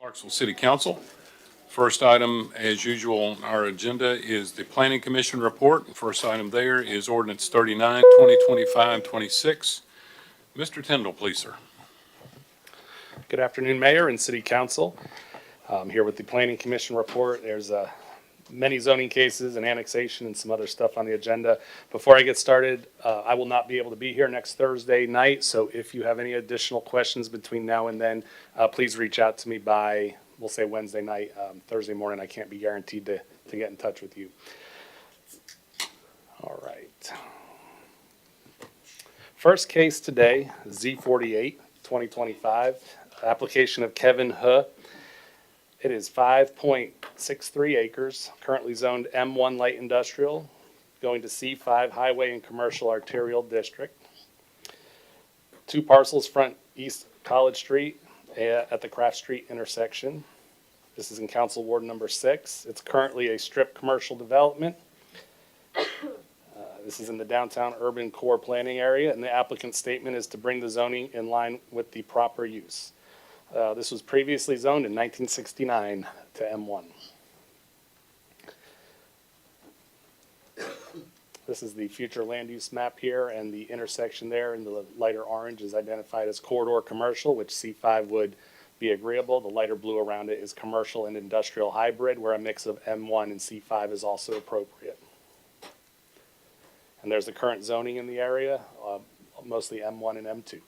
Clarksville City Council. First item, as usual, on our agenda is the Planning Commission report. First item there is ordinance 39, 2025, 26. Mr. Tyndall, please, sir. Good afternoon, Mayor and City Council. I'm here with the Planning Commission report. There's many zoning cases and annexation and some other stuff on the agenda. Before I get started, I will not be able to be here next Thursday night, so if you have any additional questions between now and then, please reach out to me by, we'll say Wednesday night. Thursday morning, I can't be guaranteed to get in touch with you. All right. First case today, Z48, 2025, application of Kevin Huh. It is 5.63 acres, currently zoned M1 Light Industrial, going to C5 Highway and Commercial Arterial District. 2 parcels front East College Street at the Craft Street intersection. This is in Council Ward number 6. It's currently a strip commercial development. This is in the downtown urban core planning area, and the applicant's statement is to bring the zoning in line with the proper use. This was previously zoned in 1969 to M1. This is the future land use map here, and the intersection there in the lighter orange is identified as corridor commercial, which C5 would be agreeable. The lighter blue around it is commercial and industrial hybrid, where a mix of M1 and C5 is also appropriate. And there's the current zoning in the area, mostly M1 and M2.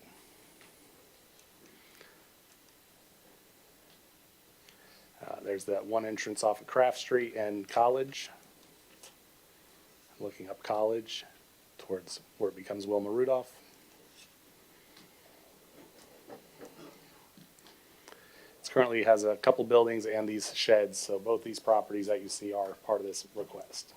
There's that one entrance off of Craft Street and College. Looking up College towards where it becomes Wilma Rudolph. It currently has a couple buildings and these sheds, so both these properties that you see are part of this request.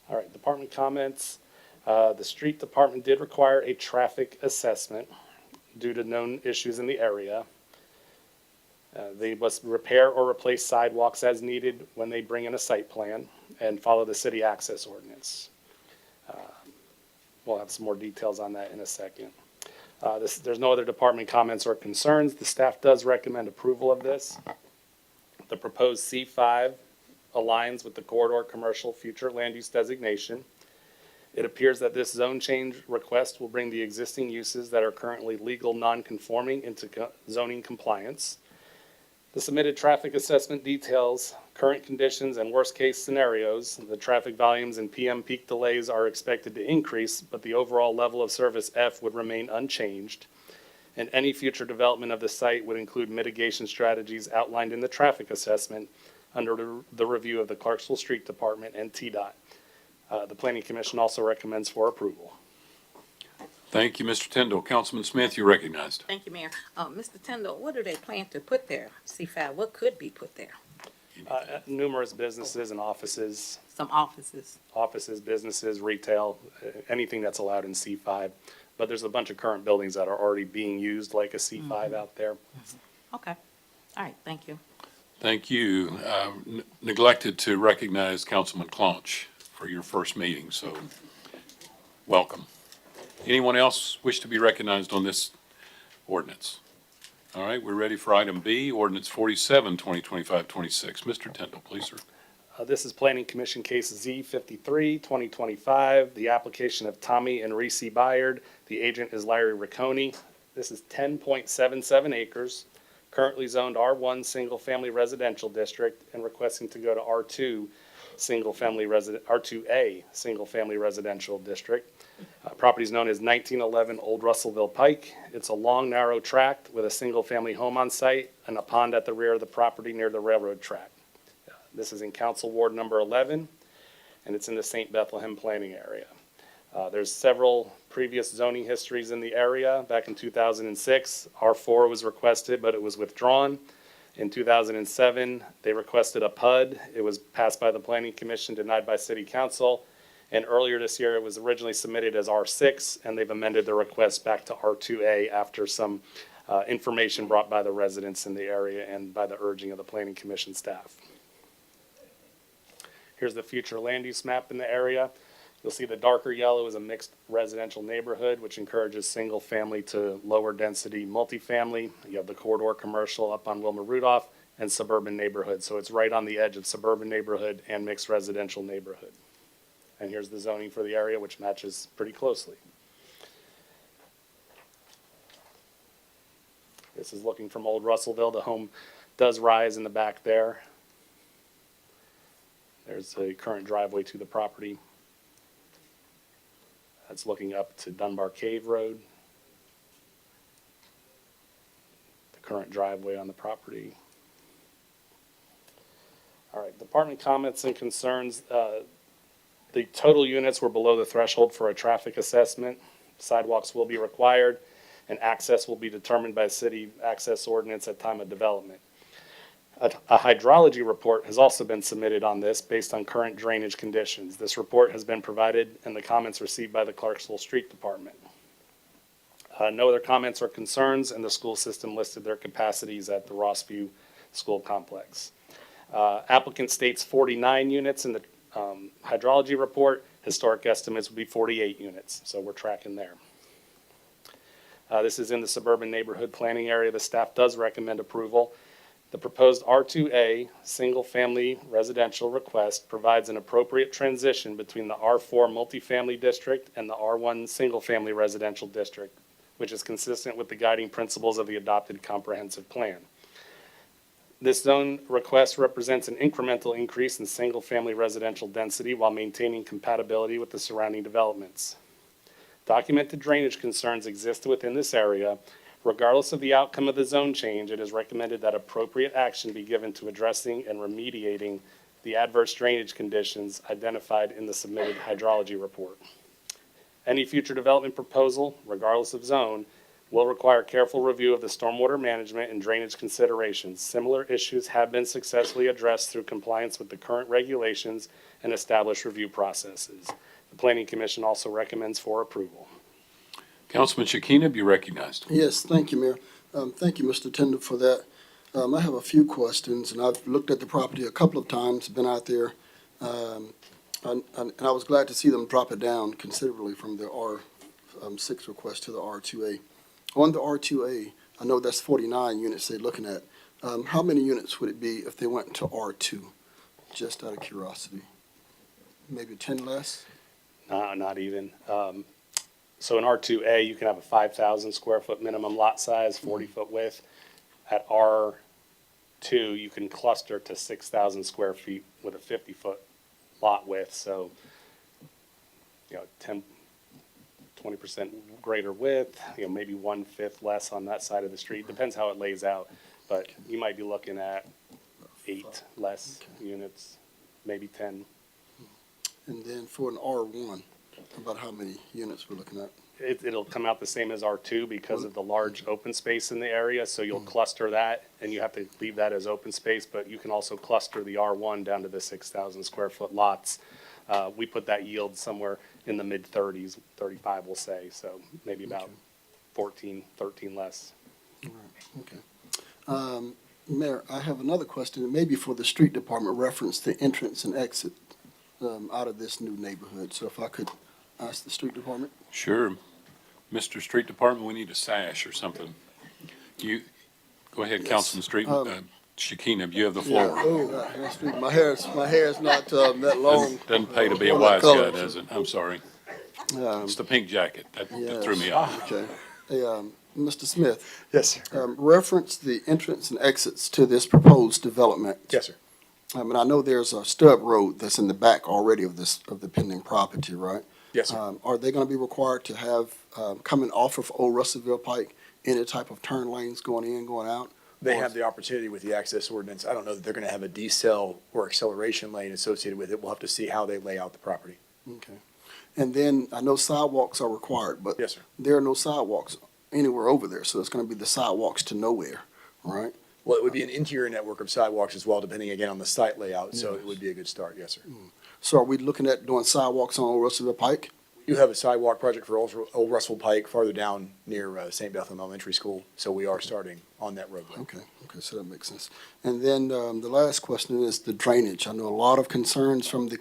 All right, department comments. The street department did require a traffic assessment due to known issues in the area. They must repair or replace sidewalks as needed when they bring in a site plan and follow the city access ordinance. We'll have some more details on that in a second. There's no other department comments or concerns. The staff does recommend approval of this. The proposed C5 aligns with the corridor commercial future land use designation. It appears that this zone change request will bring the existing uses that are currently legal non-conforming into zoning compliance. The submitted traffic assessment details current conditions and worst-case scenarios. The traffic volumes and PM peak delays are expected to increase, but the overall level of service F would remain unchanged. And any future development of the site would include mitigation strategies outlined in the traffic assessment under the review of the Clarksville Street Department and TDOT. The Planning Commission also recommends for approval. Thank you, Mr. Tyndall. Councilman Smith, you're recognized. Thank you, Mayor. Mr. Tyndall, what do they plan to put there? C5, what could be put there? Numerous businesses and offices. Some offices. Offices, businesses, retail, anything that's allowed in C5. But there's a bunch of current buildings that are already being used like a C5 out there. Okay. All right, thank you. Thank you. Neglected to recognize Councilman Claunch for your first meeting, so welcome. Anyone else wish to be recognized on this ordinance? All right, we're ready for item B, ordinance 47, 2025-26. Mr. Tyndall, please, sir. This is Planning Commission case Z53, 2025. The application of Tommy and Reese Byard. The agent is Larry Ricconi. This is 10.77 acres, currently zoned R1 single family residential district and requesting to go to R2 R2A single family residential district. Property is known as 1911 Old Russellville Pike. It's a long, narrow tract with a single family home on site and a pond at the rear of the property near the railroad track. This is in Council Ward number 11, and it's in the St. Bethlehem planning area. There's several previous zoning histories in the area. Back in 2006, R4 was requested, but it was withdrawn. In 2007, they requested a PUD. It was passed by the Planning Commission, denied by City Council. And earlier this year, it was originally submitted as R6, and they've amended the request back to R2A after some information brought by the residents in the area and by the urging of the Planning Commission staff. Here's the future land use map in the area. You'll see the darker yellow is a mixed residential neighborhood, which encourages single-family to lower-density multifamily. You have the corridor commercial up on Wilma Rudolph and suburban neighborhood. So it's right on the edge of suburban neighborhood and mixed residential neighborhood. And here's the zoning for the area, which matches pretty closely. This is looking from Old Russellville. The home does rise in the back there. There's a current driveway to the property. That's looking up to Dunbar Cave Road. The current driveway on the property. All right, department comments and concerns. The total units were below the threshold for a traffic assessment. Sidewalks will be required, and access will be determined by city access ordinance at time of development. A hydrology report has also been submitted on this based on current drainage conditions. This report has been provided and the comments received by the Clarksville Street Department. No other comments or concerns, and the school system listed their capacities at the Rossview School Complex. Applicant states 49 units in the hydrology report. Historic estimates would be 48 units, so we're tracking there. This is in the suburban neighborhood planning area. The staff does recommend approval. The proposed R2A single-family residential request provides an appropriate transition between the R4 multifamily district and the R1 single-family residential district, which is consistent with the guiding principles of the adopted comprehensive plan. This zone request represents an incremental increase in single-family residential density while maintaining compatibility with the surrounding developments. Documented drainage concerns exist within this area. Regardless of the outcome of the zone change, it is recommended that appropriate action be given to addressing and remediating the adverse drainage conditions identified in the submitted hydrology report. Any future development proposal, regardless of zone, will require careful review of the stormwater management and drainage considerations. Similar issues have been successfully addressed through compliance with the current regulations and established review processes. The Planning Commission also recommends for approval. Councilman Shekinah, be recognized. Yes, thank you, Mayor. Thank you, Mr. Tender, for that. I have a few questions, and I've looked at the property a couple of times, been out there, and I was glad to see them drop it down considerably from the R6 request to the R2A. On the R2A, I know that's 49 units they're looking at. How many units would it be if they went to R2, just out of curiosity? Maybe 10 less? Not even. So in R2A, you can have a 5,000 square foot minimum lot size, 40-foot width. At R2, you can cluster to 6,000 square feet with a 50-foot lot width. So, 20% greater width, maybe 1/5 less on that side of the street. Depends how it lays out. But you might be looking at 8 less units, maybe 10. And then for an R1, about how many units we're looking at? It'll come out the same as R2 because of the large open space in the area, so you'll cluster that, and you have to leave that as open space, but you can also cluster the R1 down to the 6,000 square foot lots. We put that yield somewhere in the mid-30s, 35 we'll say, so maybe about 14, 13 less. All right, okay. Mayor, I have another question, and maybe for the street department, reference the entrance and exit out of this new neighborhood. So if I could ask the street department? Sure. Mr. Street Department, we need a sash or something. Go ahead, Yes. Councilman Street, Shekinah, you have the Yeah. floor. Oh, that's street. My hair's not that long. Doesn't pay to be a What wise color? guy, does it? I'm sorry. Um, It's the pink jacket. That threw me yes. off. Okay. Hey, Mr. Smith, Yes, sir. reference the entrance and exits to this proposed development. Yes, sir. And I know there's a stub road that's in the back already of the pending property, right? Yes, sir. Are they gonna be required to have, coming off of Old Russellville Pike, any type of turn lanes going in, going out? They Or- have the opportunity with the access ordinance. I don't know that they're gonna have a decel or acceleration lane associated with it. We'll have to see how they lay out the property. Okay. And then I know sidewalks are required, but Yes, sir. there are no sidewalks anywhere over there, so it's gonna be the sidewalks to nowhere, right? Well, it would be an interior network of sidewalks as well, depending again on the site layout, so it would be a good start, yes, sir. So are we looking at doing sidewalks on Old Russellville Pike? We You have a sidewalk project for Old Russell Pike farther down near St. Bethlehem Elementary School, so we are starting on that roadway. Okay, so that makes sense. And then the last question is the drainage. I know a lot of concerns from the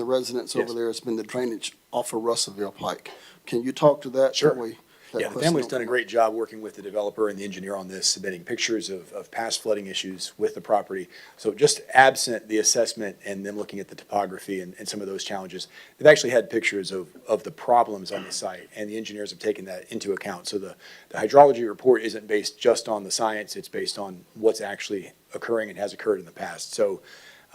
residents over Yes. there. It's been the drainage off of Russellville Pike. Can you talk to that? Sure. That way that Yeah, the question family's don't done a come up. great job working with the developer and the engineer on this, submitting pictures of past flooding issues with the property. So just absent the assessment and them looking at the topography and some of those challenges, they've actually had pictures of the problems on the site, and the engineers have taken that into account. So the hydrology report isn't based just on the science, it's based on what's actually occurring and has occurred in the past. So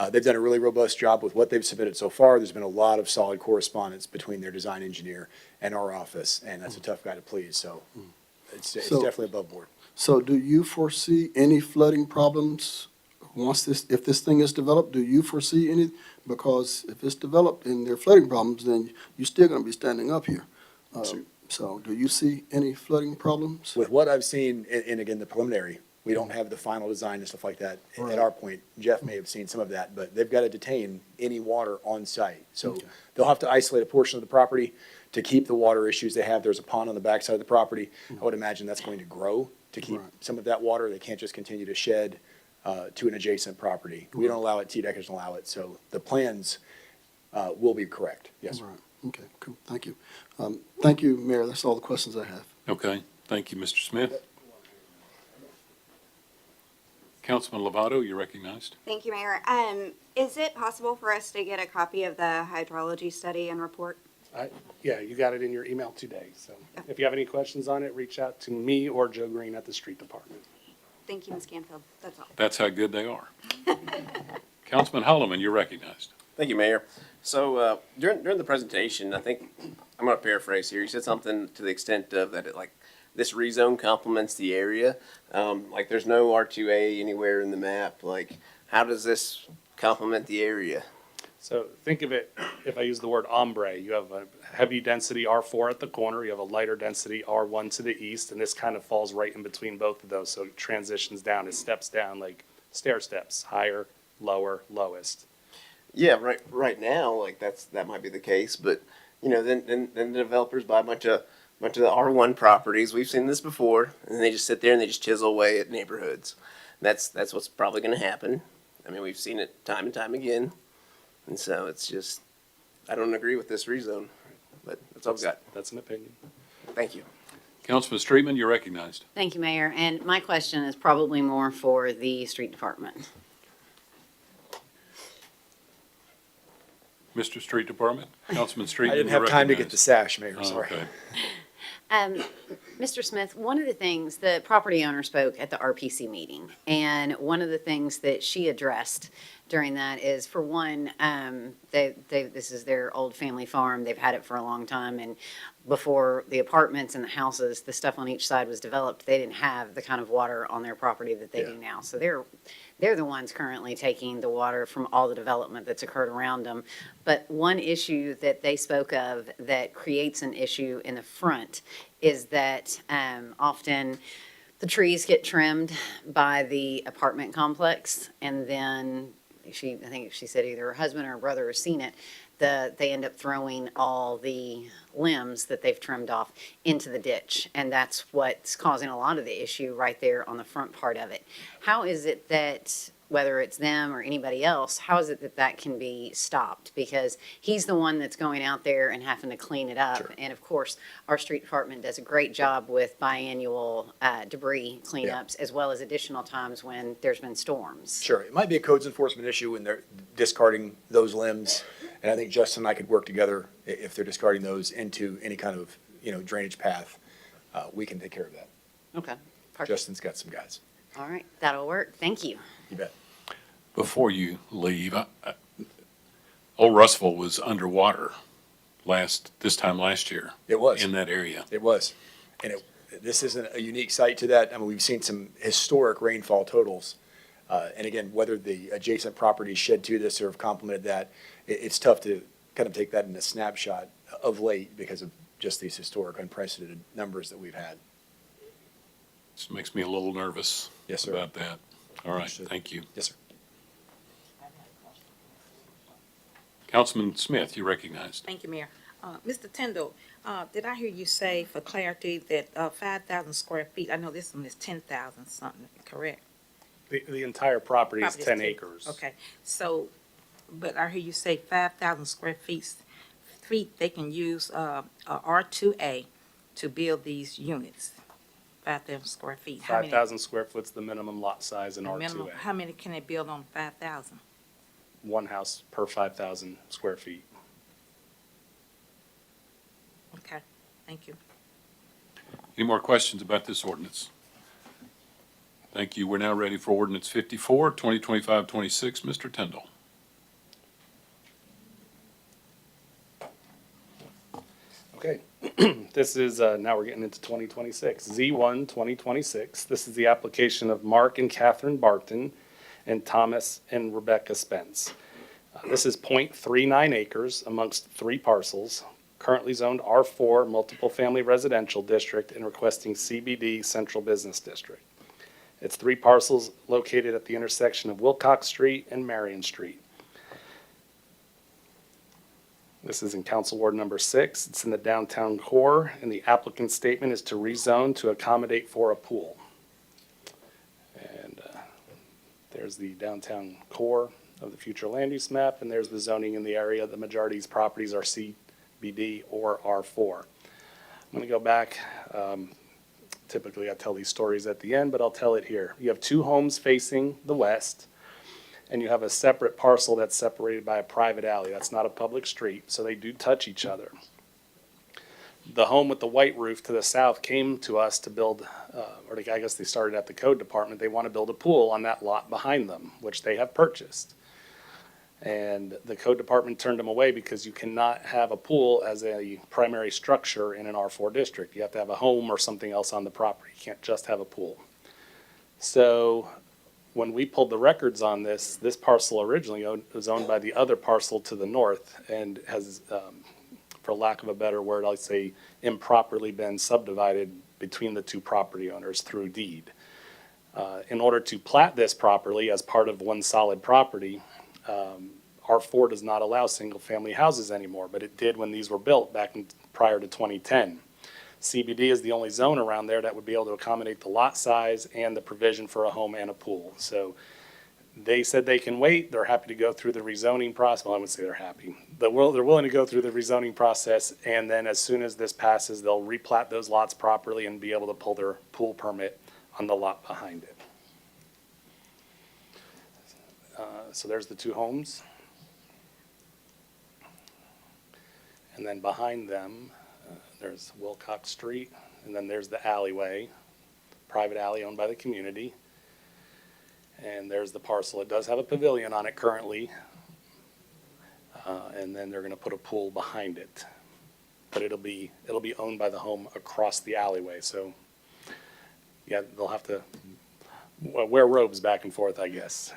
they've done a really robust job with what they've submitted so far. There's been a lot of solid correspondence between their design engineer and our office, and that's a tough guy to please, so it's So- definitely above board. So do you foresee any flooding problems if this thing is developed? Do you foresee any? Because if it's developed and there are flooding problems, then you're still gonna be standing up here. So do you see any flooding problems? With what I've seen, and again, the preliminary, we don't have the final design and stuff like that Right. at our point. Jeff may have seen some of that, but they've got to detain any water on site. So Okay. they'll have to isolate a portion of the property to keep the water issues they have. There's a pond on the backside of the property. I would imagine that's going to grow to keep Right. some of that water. They can't just continue to shed to an adjacent property. We don't allow it, TDEC doesn't allow it. So the plans will be correct. Yes, sir. Right, okay, cool, thank you. Thank you, Mayor, that's all the questions I have. Okay, thank you, Mr. Smith. Councilman Lovato, you're recognized. Thank you, Mayor. Is it possible for us to get a copy of the hydrology study and report? Yeah, you got it in your email today, so if you have any questions on it, reach out to me or Joe Green at the street department. Thank you, Ms. Canfield. That's all. That's how good they are. Councilman Holloman, you're recognized. Thank you, Mayor. So during the presentation, I think, I'm going to paraphrase here, you said something to the extent of that this rezone complements the area. Like there's no R2A anywhere in the map. Like how does this complement the area? So think of it, if I use the word ombre, you have a heavy density R4 at the corner, you have a lighter density R1 to the east, and this kind of falls right in between both of those. So it transitions down, it steps down like stair steps, higher, lower, lowest. Yeah, right now, like that might be the case, but then the developers buy a bunch of the R1 properties. We've seen this before, and they just sit there and they just chisel away at neighborhoods. That's what's probably going to happen. I mean, we've seen it time and time again, and so it's just I don't agree with this rezone, but that's all I've got. That's an opinion. Thank you. Councilman Streetman, you're recognized. Thank you, Mayor. And my question is probably more for the street department. Mr. Street Department, Councilman Streetman, I didn't you're have time to get the recognized. sash, Mayor, Oh, sorry. okay. Mr. Smith, one of the things, the property owner spoke at the RPC meeting, and one of the things that she addressed during that is, for one, this is their old family farm. They've had it for a long time, and before the apartments and the houses, the stuff on each side was developed, they didn't have the kind of water on their property that they do now. So they're the ones currently taking the water from all the development that's occurred around them. But one issue that they spoke of that creates an issue in the front is that often the trees get trimmed by the apartment complex, and then I think she said either her husband or her brother has seen it, they end up throwing all the limbs that they've trimmed off into the ditch. And that's what's causing a lot of the issue right there on the front part of it. How is it that, whether it's them or anybody else, how is it that that can be stopped? Because he's the one that's going out there and having to clean it up. Sure. And of course, our street department does a great job with biannual debris cleanups, as well as additional times when there's been storms. Sure, it might be a codes enforcement issue when they're discarding those limbs. And I think Justin and I could work together if they're discarding those into any kind of, drainage path. We can take care of that. Okay, perfect. Justin's got some guys. All right, that'll work. Thank you. You bet. Before you leave, Old Russellville was underwater this time last year. It was. In that area. It was. And this isn't a unique site to that. I mean, we've seen some historic rainfall totals. And again, whether the adjacent properties shed to this or have complemented that, it's tough to kind of take that in a snapshot of late because of just these historic unprecedented numbers that we've had. This makes me a little nervous. Yes, sir. About that. All right, Understood. thank you. Yes, sir. Councilman Smith, you're recognized. Thank you, Mayor. Mr. Tindall, did I hear you say for clarity that 5,000 square feet, I know this one is 10,000 something, correct? The entire property is Property's 10 acres. Okay, so, but I hear you say 5,000 square feet, they can use a R2A to build these units. 5,000 square feet. How many? 5,000 square foot's the minimum lot size in The minimum- R2A. How many can they build on 5,000? One house per 5,000 square feet. Okay, thank you. Any more questions about this ordinance? Thank you. We're now ready for ordinance 54, 2025-26. Mr. Tindall. Okay. This is, now we're getting into 2026. Z1 2026. This is the application of Mark and Catherine Barton and Thomas and Rebecca Spence. This is .39 acres amongst 3 parcels, currently zoned R4 Multiple Family Residential District and requesting CBD Central Business District. It's 3 parcels located at the intersection of Wilcox Street and Marion Street. This is in Council Ward number 6. It's in the downtown core, and the applicant's statement is to rezone to accommodate for a pool. And there's the downtown core of the future land use map, and there's the zoning in the area. The majority of these properties are CBD or R4. I'm going to go back. Typically, I tell these stories at the end, but I'll tell it here. You have 2 homes facing the west, and you have a separate parcel that's separated by a private alley. That's not a public street, so they do touch each other. The home with the white roof to the south came to us to build, I guess they started at the code department. They want to build a pool on that lot behind them, which they have purchased. And the code department turned them away because you cannot have a pool as a primary structure in an R4 district. You have to have a home or something else on the property. You can't just have a pool. So when we pulled the records on this parcel originally was owned by the other parcel to the north and has, for lack of a better word, I'd say improperly been subdivided between the 2 property owners through deed. In order to plat this properly as part of one solid property, R4 does not allow single-family houses anymore, but it did when these were built back prior to 2010. CBD is the only zone around there that would be able to accommodate the lot size and the provision for a home and a pool. So they said they can wait. They're happy to go through the rezoning process. Well, I wouldn't say they're happy. They're willing to go through the rezoning process, and then as soon as this passes, they'll replat those lots properly and be able to pull their pool permit on the lot behind it. So there's the 2 homes. And then behind them, there's Wilcox Street, and then there's the alleyway, private alley owned by the community. And there's the parcel. It does have a pavilion on it currently. And then they're going to put a pool behind it. But it'll be owned by the home across the alleyway. So, yeah, they'll have to wear robes back and forth, I guess.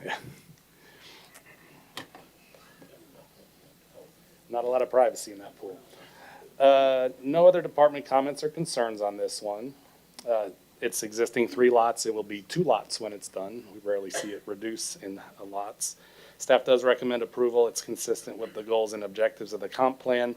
Not a lot of privacy in that pool. No other department comments or concerns on this one. It's existing 3 lots. It will be 2 lots when it's done. We rarely see it reduce in lots. Staff does recommend approval. It's consistent with the goals and objectives of the comp plan.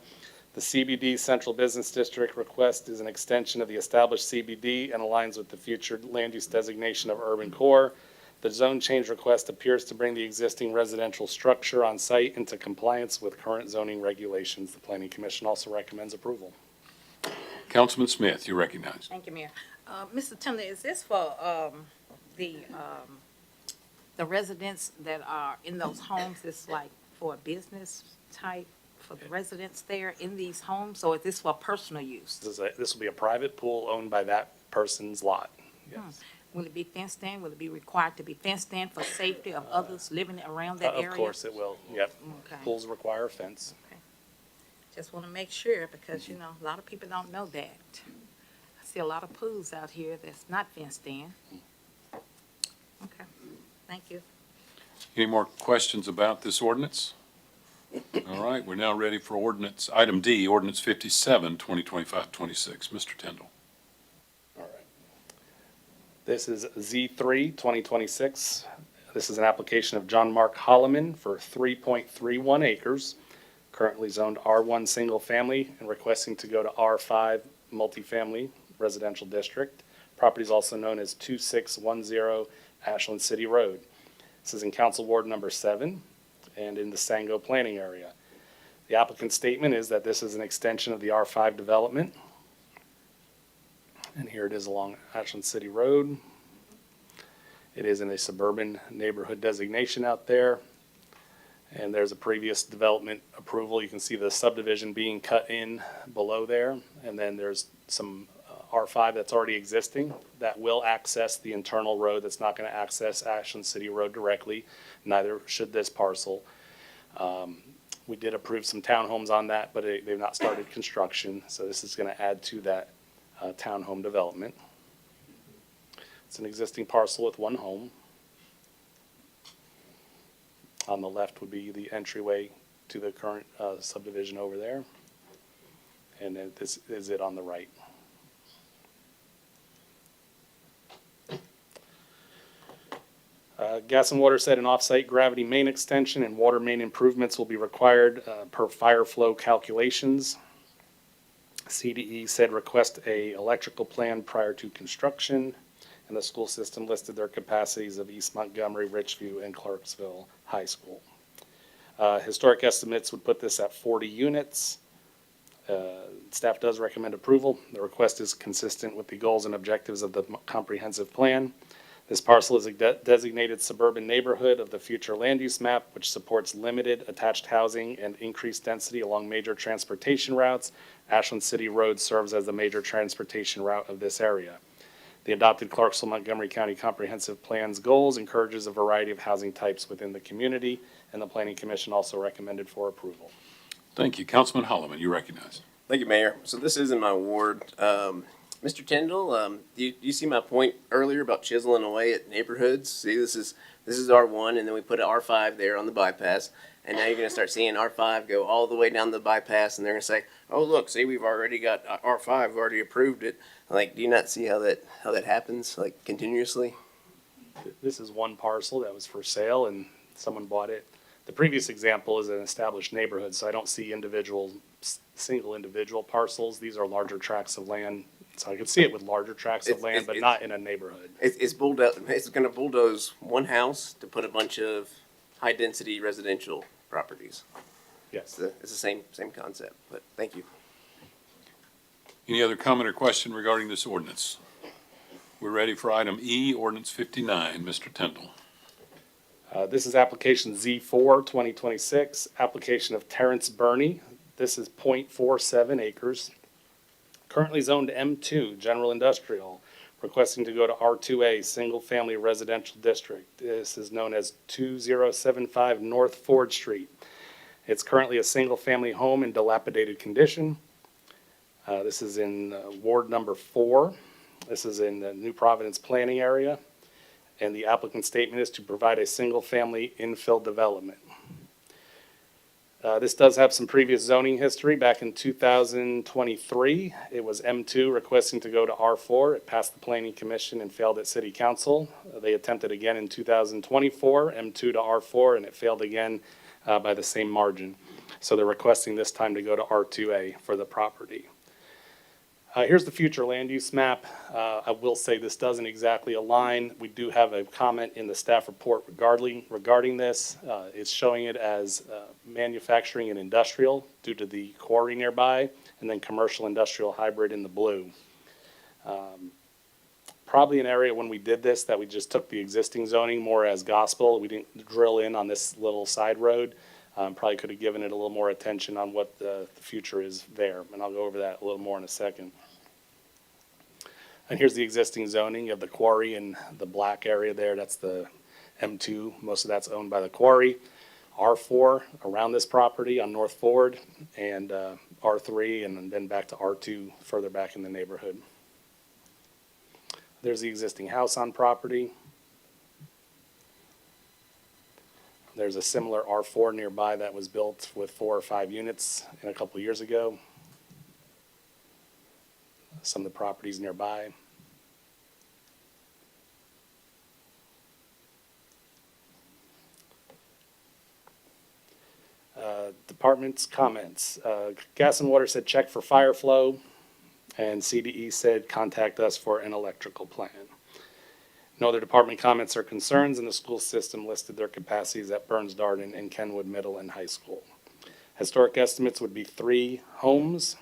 The CBD Central Business District request is an extension of the established CBD and aligns with the future land use designation of urban core. The zone change request appears to bring the existing residential structure on site into compliance with current zoning regulations. The Planning Commission also recommends approval. Councilman Smith, you're recognized. Thank you, Mayor. Mr. Tindall, is this for the residents that are in those homes? It's like for a business type, for the residents there in these homes, or is this for personal use? This will be a private pool owned by that person's lot. Yes. Will it be fenced in? Will it be required to be fenced in for safety of others living around that area? Of course it will, yep. Okay. Pools require a fence. Just want to make sure because, a lot of people don't know that. I see a lot of pools out here that's not fenced in. Okay, thank you. Any more questions about this ordinance? All right, we're now ready for ordinance, item D, ordinance 57, 2025-26. Mr. Tindall. All right. This is Z3 2026. This is an application of John Mark Holloman for 3.31 acres, currently zoned R1 Single Family and requesting to go to R5 Multifamily Residential District. Property is also known as 2610 Ashland City Road. This is in Council Ward number 7 and in the Sango planning area. The applicant's statement is that this is an extension of the R5 development. And here it is along Ashland City Road. It is in a suburban neighborhood designation out there. And there's a previous development approval. You can see the subdivision being cut in below there. And then there's some R5 that's already existing that will access the internal road that's not going to access Ashland City Road directly. Neither should this parcel. We did approve some townhomes on that, but they've not started construction. So this is going to add to that townhome development. It's an existing parcel with one home. On the left would be the entryway to the current subdivision over there. And then this is it on the right. Gas and water said an off-site gravity main extension and water main improvements will be required per fire flow calculations. CDE said request a electrical plan prior to construction, and the school system listed their capacities of East Montgomery, Richview, and Clarksville High School. Historic estimates would put this at 40 units. Staff does recommend approval. The request is consistent with the goals and objectives of the comprehensive plan. This parcel is a designated suburban neighborhood of the future land use map, which supports limited attached housing and increased density along major transportation routes. Ashland City Road serves as the major transportation route of this area. The adopted Clarksville Montgomery County Comprehensive Plan's goals encourages a variety of housing types within the community, and the Planning Commission also recommended for approval. Thank you. Councilman Holloman, you recognize. Thank you, Mayor. So this is in my ward. Mr. Tyndall, do you see my point earlier about chiseling away at neighborhoods? See, this is R1, and then we put an R5 there on the bypass, and now you're going to start seeing R5 go all the way down the bypass, and they're going to say, "Oh, look, see, we've already got R5, we've already approved it." Like, do you not see how that happens, like, continuously? This is one parcel that was for sale, and someone bought it. The previous example is an established neighborhood, so I don't see single individual parcels. These are larger tracts of land. So I could see it with larger tracts of land, but not in a neighborhood. It's going to bulldoze one house to put a bunch of high-density residential properties. Yes. It's the same concept, but thank you. Any other comment or question regarding this ordinance? We're ready for item E, ordinance 59. Mr. Tyndall. This is application Z4 2026, application of Terrence Burney. This is 0.47 acres. Currently zoned M2, General Industrial, requesting to go to R2A, Single Family Residential District. This is known as 2075 North Ford Street. It's currently a single-family home in dilapidated condition. This is in Ward number 4. This is in the New Providence planning area. And the applicant's statement is to provide a single-family infill development. This does have some previous zoning history. Back in 2023, it was M2 requesting to go to R4. It passed the Planning Commission and failed at City Council. They attempted again in 2024, M2 to R4, and it failed again by the same margin. So they're requesting this time to go to R2A for the property. Here's the future land use map. I will say this doesn't exactly align. We do have a comment in the staff report regarding this. It's showing it as manufacturing and industrial due to the quarry nearby, and then commercial industrial hybrid in the blue. Probably an area when we did this that we just took the existing zoning more as gospel. We didn't drill in on this little side road. Probably could have given it a little more attention on what the future is there, and I'll go over that a little more in a second. And here's the existing zoning of the quarry in the black area there. That's the M2. Most of that's owned by the quarry. R4 around this property on North Ford, and R3, and then back to R2 further back in the neighborhood. There's the existing house on property. There's a similar R4 nearby that was built with 4 or 5 units a couple years ago. Some of the properties nearby. department's comments. Gas and Water said check for fire flow, and CDE said contact us for an electrical plan. No other department comments or concerns, and the school system listed their capacities at Burns Darden and Kenwood Middle and High School. Historic estimates would be 3 homes.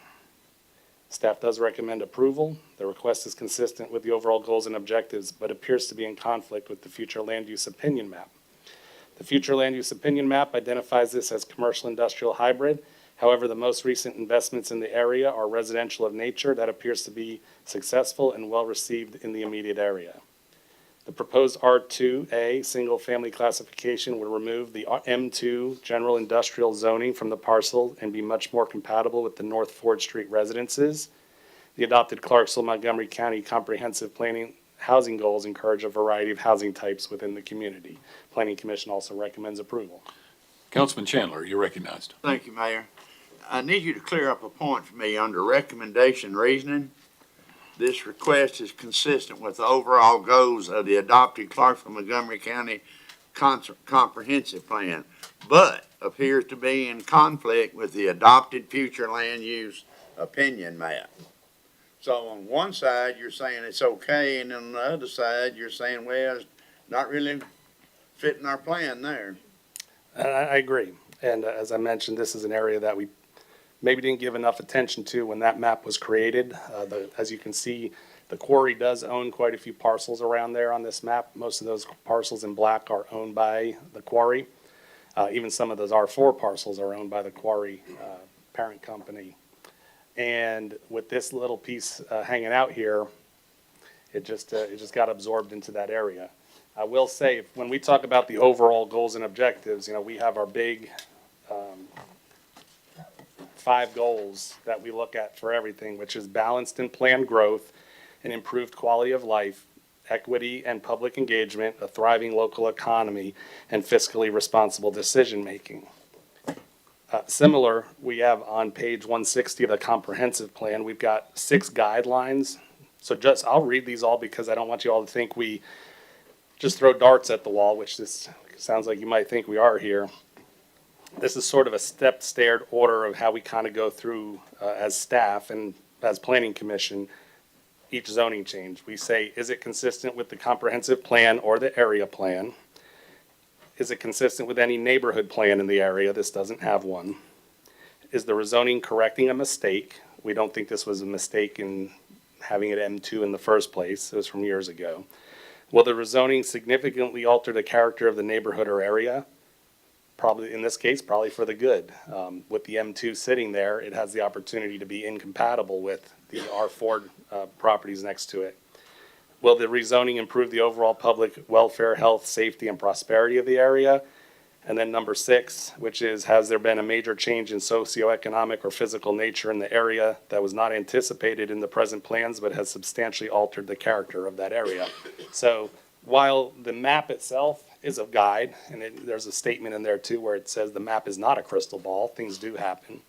Staff does recommend approval. The request is consistent with the overall goals and objectives, but appears to be in conflict with the future land use opinion map. The future land use opinion map identifies this as commercial industrial hybrid. However, the most recent investments in the area are residential of nature that appears to be successful and well received in the immediate area. The proposed R2A single-family classification would remove the M2 general industrial zoning from the parcel and be much more compatible with the North Ford Street residences. The adopted Clarksville Montgomery County Comprehensive Planning housing goals encourage a variety of housing types within the community. Planning Commission also recommends approval. Councilman Chandler, you're recognized. Thank you, Mayor. I need you to clear up a point for me under recommendation reasoning. This request is consistent with the overall goals of the adopted Clarksville Montgomery County Comprehensive Plan, but appears to be in conflict with the adopted future land use opinion map. So on one side, you're saying it's okay, and on the other side, you're saying, well, it's not really fitting our plan there. I agree. And as I mentioned, this is an area that we maybe didn't give enough attention to when that map was created. As you can see, the quarry does own quite a few parcels around there on this map. Most of those parcels in black are owned by the quarry. Even some of those R4 parcels are owned by the quarry parent company. And with this little piece hanging out here, it just got absorbed into that area. I will say, when we talk about the overall goals and objectives, we have our big 5 goals that we look at for everything, which is balanced and planned growth, an improved quality of life, equity and public engagement, a thriving local economy, and fiscally responsible decision-making. Similar, we have on page 160 of the comprehensive plan, we've got 6 guidelines. So I'll read these all because I don't want you all to think we just throw darts at the wall, which this sounds like you might think we are here. This is sort of a step-staired order of how we kind of go through as staff and as planning commission each zoning change. We say, is it consistent with the comprehensive plan or the area plan? Is it consistent with any neighborhood plan in the area? This doesn't have one. Is the rezoning correcting a mistake? We don't think this was a mistake in having it M2 in the first place. It was from years ago. Will the rezoning significantly alter the character of the neighborhood or area? Probably, in this case, probably for the good. With the M2 sitting there, it has the opportunity to be incompatible with the R4 properties next to it. Will the rezoning improve the overall public welfare, health, safety, and prosperity of the area? And then number 6, which is, has there been a major change in socioeconomic or physical nature in the area that was not anticipated in the present plans, but has substantially altered the character of that area? So while the map itself is a guide, and there's a statement in there too where it says the map is not a crystal ball, things do happen.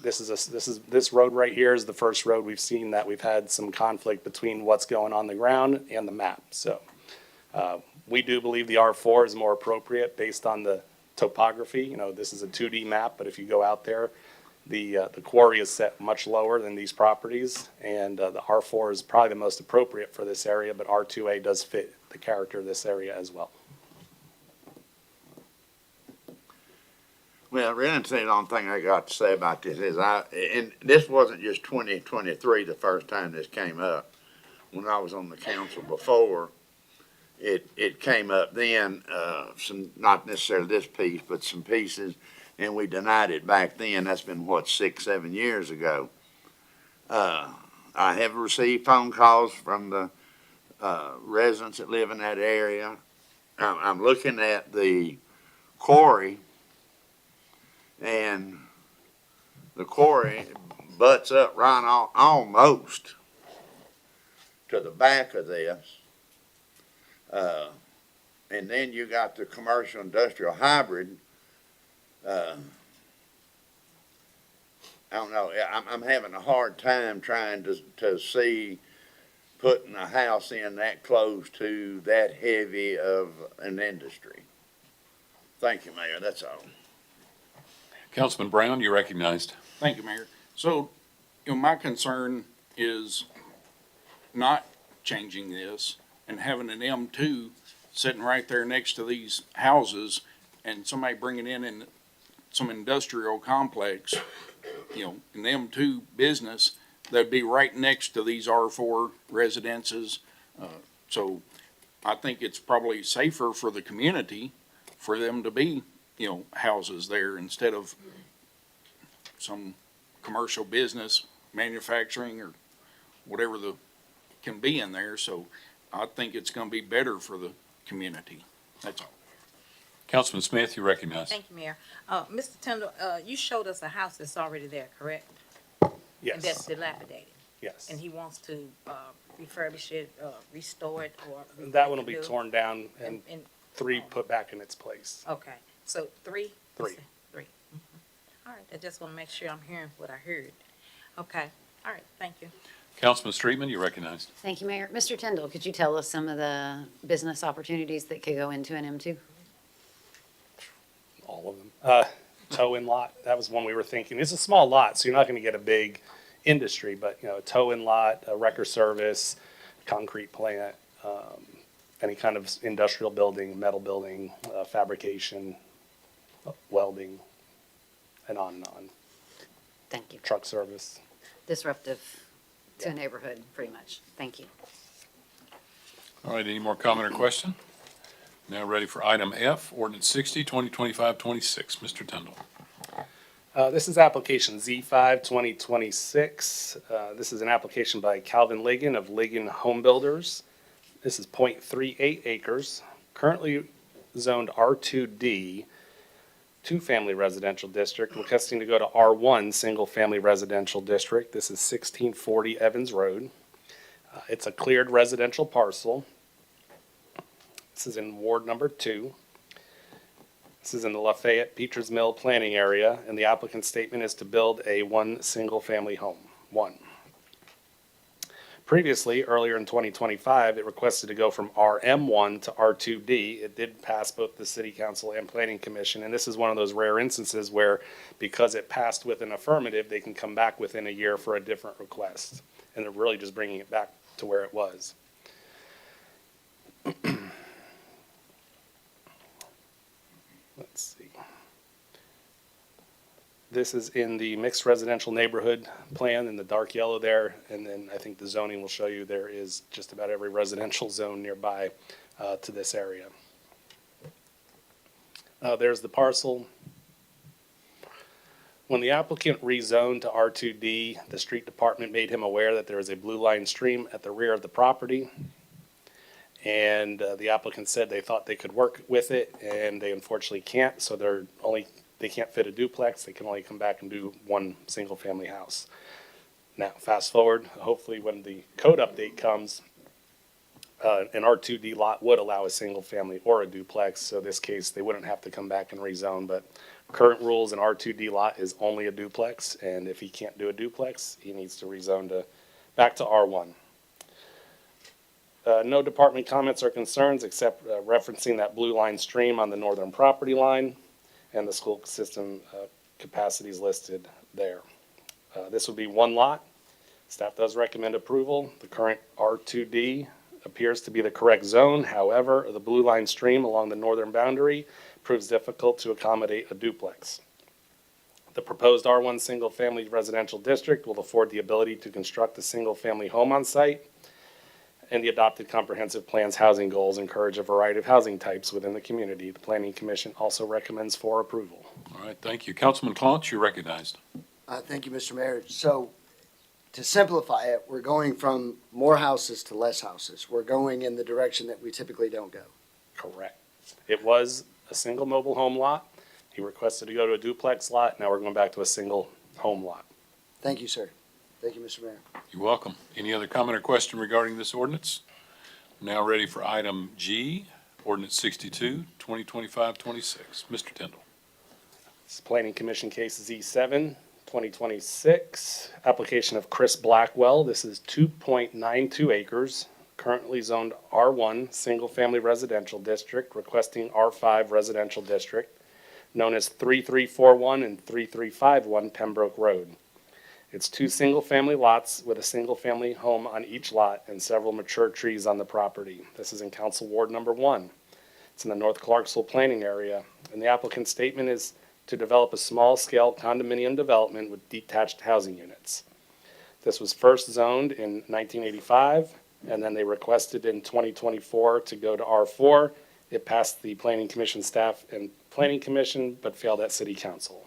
This road right here is the first road we've seen that we've had some conflict between what's going on the ground and the map. So we do believe the R4 is more appropriate based on the topography. This is a 2D map, but if you go out there, the quarry is set much lower than these properties, and the R4 is probably the most appropriate for this area, but R2A does fit the character of this area as well. Well, really, the only thing I got to say about this is and this wasn't just 2023 the first time this came up. When I was on the council before, it came up then, some, not necessarily this piece, but some pieces, and we denied it back then. That's been, 6-7 years ago. I have received phone calls from the residents that live in that area. I'm looking at the quarry, and the quarry butts up right almost to the back of this. And then you got the commercial industrial hybrid. I don't know. I'm having a hard time trying to see putting a house in that close to that heavy of an industry. Thank you, Mayor. That's all. Councilman Brown, you're recognized. Thank you, Mayor. So, my concern is not changing this and having an M2 sitting right there next to these houses and somebody bringing in some industrial complex, an M2 business that'd be right next to these R4 residences. So I think it's probably safer for the community for them to be, houses there instead of some commercial business, manufacturing or whatever can be in there. So I think it's gonna be better for the community. That's all. Councilman Smith, you're recognized. Thank you, Mayor. Mr. Tindall, you showed us a house that's already there, correct? And that's Yes, dilapidated, yes. and he wants to, refurbish it, restore it, or. That one will be redo it? torn down and And, 3 put back in its place. okay, so three? 3. Three. All right, I just want to make sure I'm hearing what I heard. Okay, all right, thank you. Councilman Streetman, you're recognized. Thank you, Mayor. Mr. Tyndall, could you tell us some of the business opportunities that could go into an M2? All of them. Tow-in lot, that was one we were thinking. It's a small lot, so you're not gonna get a big industry, but, a tow-in lot, a wrecker service, concrete plant, any kind of industrial building, metal building, fabrication, welding, and on and on. Thank you. Truck service. Disruptive to a neighborhood, pretty much. Thank you. All right, any more comment or question? Now ready for item F, ordinance 60, 2025-26. Mr. Tindall. This is application Z5 2026. This is an application by Calvin Ligon of Ligon Home Builders. This is 0.38 acres, currently zoned R2D, two-family residential district, requesting to go to R1, single-family residential district. This is 1640 Evans Road. It's a cleared residential parcel. This is in Ward number 2. This is in the Lafayette Peters Mill planning area, and the applicant's statement is to build a one single-family home. Previously, earlier in 2025, it requested to go from RM1 to R2D. It did pass both the City Council and Planning Commission, and this is one of those rare instances where, because it passed with an affirmative, they can come back within a year for a different request. And they're really just bringing it back to where it was. Let's see. This is in the mixed residential neighborhood plan in the dark yellow there. And then I think the zoning will show you there is just about every residential zone nearby to this area. There's the parcel. When the applicant rezoned to R2D, the street department made him aware that there is a blue line stream at the rear of the property. And the applicant said they thought they could work with it, and they unfortunately can't, so they can't fit a duplex. They can only come back and do one single-family house. Now, fast forward, hopefully when the code update comes, an R2D lot would allow a single-family or a duplex, so this case, they wouldn't have to come back and rezone, but current rules, an R2D lot is only a duplex, and if he can't do a duplex, he needs to rezone back to R1. No department comments or concerns except referencing that blue line stream on the northern property line and the school system capacities listed there. This would be one lot. Staff does recommend approval. The current R2D appears to be the correct zone. However, the blue line stream along the northern boundary proves difficult to accommodate a duplex. The proposed R1 single-family residential district will afford the ability to construct a single-family home on site, and the adopted comprehensive plan's housing goals encourage a variety of housing types within the community. The Planning Commission also recommends for approval. All right, thank you. Councilman Clontz, you're recognized. Thank you, Mr. Mayor. So, to simplify it, we're going from more houses to less houses. We're going in the direction that we typically don't go. Correct. It was a single mobile home lot. He requested to go to a duplex lot. Now we're going back to a single home lot. Thank you, sir. Thank you, Mr. Mayor. You're welcome. Any other comment or question regarding this ordinance? Now ready for item G, ordinance 62, 2025-26. Mr. Tindall. This is Planning Commission case Z7, 2026. Application of Chris Blackwell. This is 2.92 acres, currently zoned R1, single-family residential district, requesting R5 residential district. known as 3341 and 3351 Pembroke Road. It's two single-family lots with a single-family home on each lot and several mature trees on the property. This is in Council Ward Number 1. It's in the North Clarksville planning area, and the applicant's statement is to develop a small-scale condominium development with detached housing units. This was first zoned in 1985, and then they requested in 2024 to go to R4. It passed the Planning Commission staff and Planning Commission, but failed at City Council.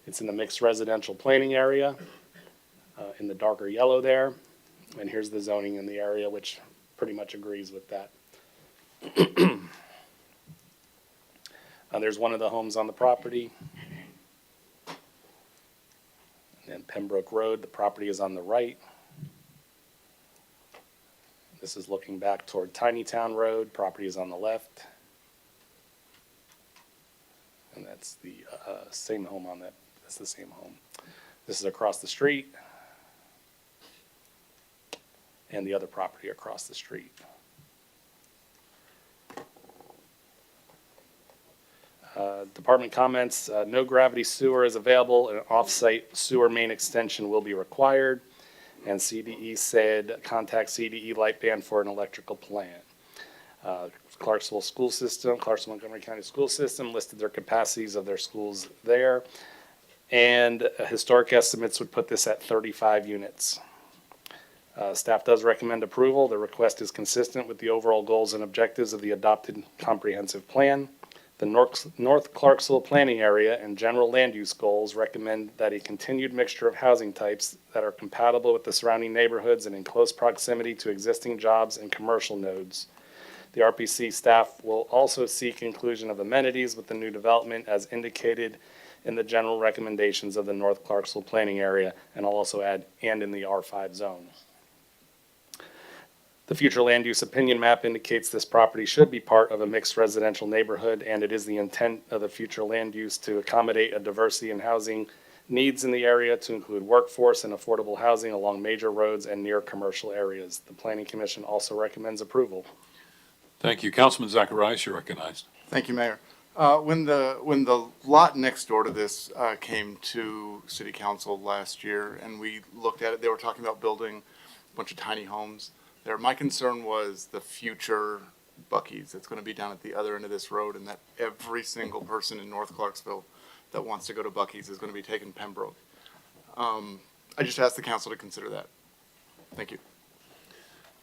It's in the mixed residential planning area, in the darker yellow there. And here's the zoning in the area, which pretty much agrees with that. There's one of the homes on the property. And Pembroke Road, the property is on the right. This is looking back toward Tiny Town Road, property is on the left. And that's the same home on that, that's the same home. This is across the street. And the other property across the street. Department comments, no gravity sewer is available, an off-site sewer main extension will be required. And CDE said, contact CDE Lightband for an electrical plan. Clarksville School System, Clarksville Montgomery County School System listed their capacities of their schools there. And historic estimates would put this at 35 units. Staff does recommend approval. The request is consistent with the overall goals and objectives of the adopted comprehensive plan. The North Clarksville planning area and general land use goals recommend that a continued mixture of housing types that are compatible with the surrounding neighborhoods and in close proximity to existing jobs and commercial nodes. The RPC staff will also seek inclusion of amenities with the new development as indicated in the general recommendations of the North Clarksville planning area, and I'll also add, and in the R5 zone. The future land use opinion map indicates this property should be part of a mixed residential neighborhood, and it is the intent of the future land use to accommodate a diversity in housing needs in the area to include workforce and affordable housing along major roads and near commercial areas. The Planning Commission also recommends approval. Thank you. Councilman Zacharias, you're recognized. Thank you, Mayor. When the lot next door to this came to City Council last year and we looked at it, they were talking about building a bunch of tiny homes there. My concern was the future Buc-ee's that's going to be down at the other end of this road, and that every single person in North Clarksville that wants to go to Buc-ee's is going to be taking Pembroke. I just asked the council to consider that. Thank you.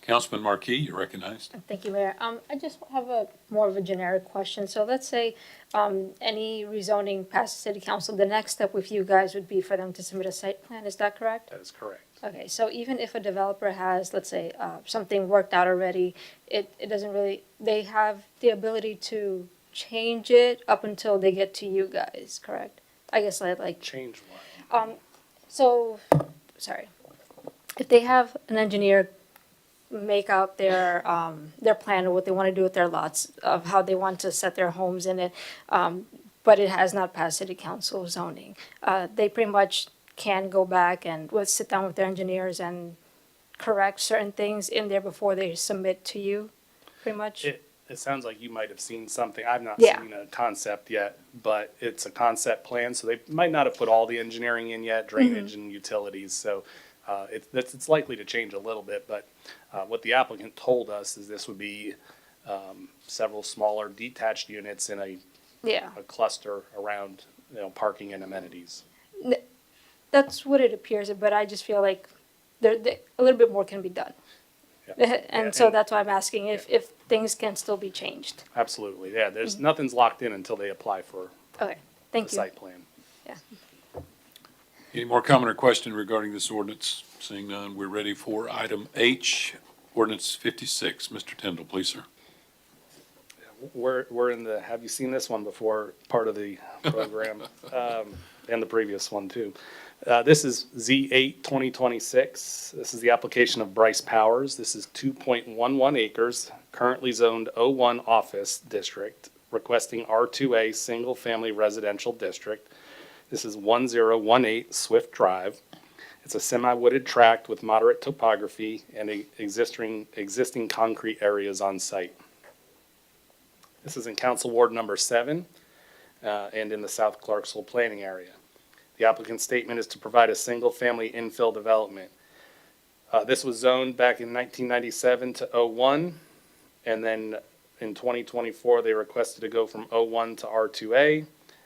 Councilman Marquis, you're recognized. Thank you, Mayor. I just have more of a generic question. So let's say any rezoning past City Council, the next step with you guys would be for them to submit a site plan. Is that correct? That is correct. Okay, so even if a developer has, let's say, something worked out already, it doesn't really, they have the ability to change it up until they get to you guys, correct? I guess like Change what? so, sorry. If they have an engineer make out their plan of what they want to do with their lots, of how they want to set their homes in it, but it has not passed City Council zoning, they pretty much can go back and sit down with their engineers and correct certain things in there before they submit to you, pretty much? It sounds like you might have seen something. I've not Yeah. seen a concept yet, but it's a concept plan, so they might not have put all the engineering in yet, drainage and utilities, so it's likely to change a little bit, but what the applicant told us is this would be several smaller detached units in a Yeah, cluster around, parking and amenities. that's what it appears, but I just feel like a little bit more can be done. Yeah. And so and- that's why I'm asking if things can still be changed. Absolutely, yeah, there's, nothing's locked in until they apply for Okay, the thank you. site plan. Any more comment or question regarding this ordinance? Seeing none, we're ready for item H, ordinance 56. Mr. Tindall, please, sir. We're in the, have you seen this one before, part of the program, and the previous one too. This is Z8 2026. This is the application of Bryce Powers. This is 2.11 acres, currently zoned O1 Office District, requesting R2A Single Family Residential District. This is 1018 Swift Drive. It's a semi-wooded tract with moderate topography and existing concrete areas on site. This is in Council Ward number 7. and in the South Clarksville planning area. The applicant's statement is to provide a single-family infill development. This was zoned back in 1997 to 01, and then in 2024, they requested to go from 01 to R2A.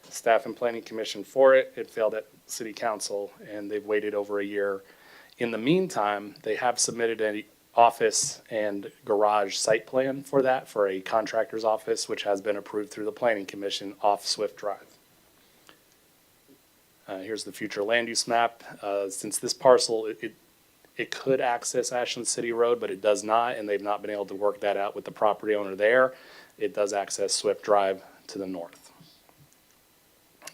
Staff and Planning Commission for it. It failed at City Council, and they've waited over a year. In the meantime, they have submitted an office and garage site plan for that, for a contractor's office, which has been approved through the Planning Commission off Swift Drive. Here's the future land use map. Since this parcel, it could access Ashland City Road, but it does not, and they've not been able to work that out with the property owner there. It does access Swift Drive to the north.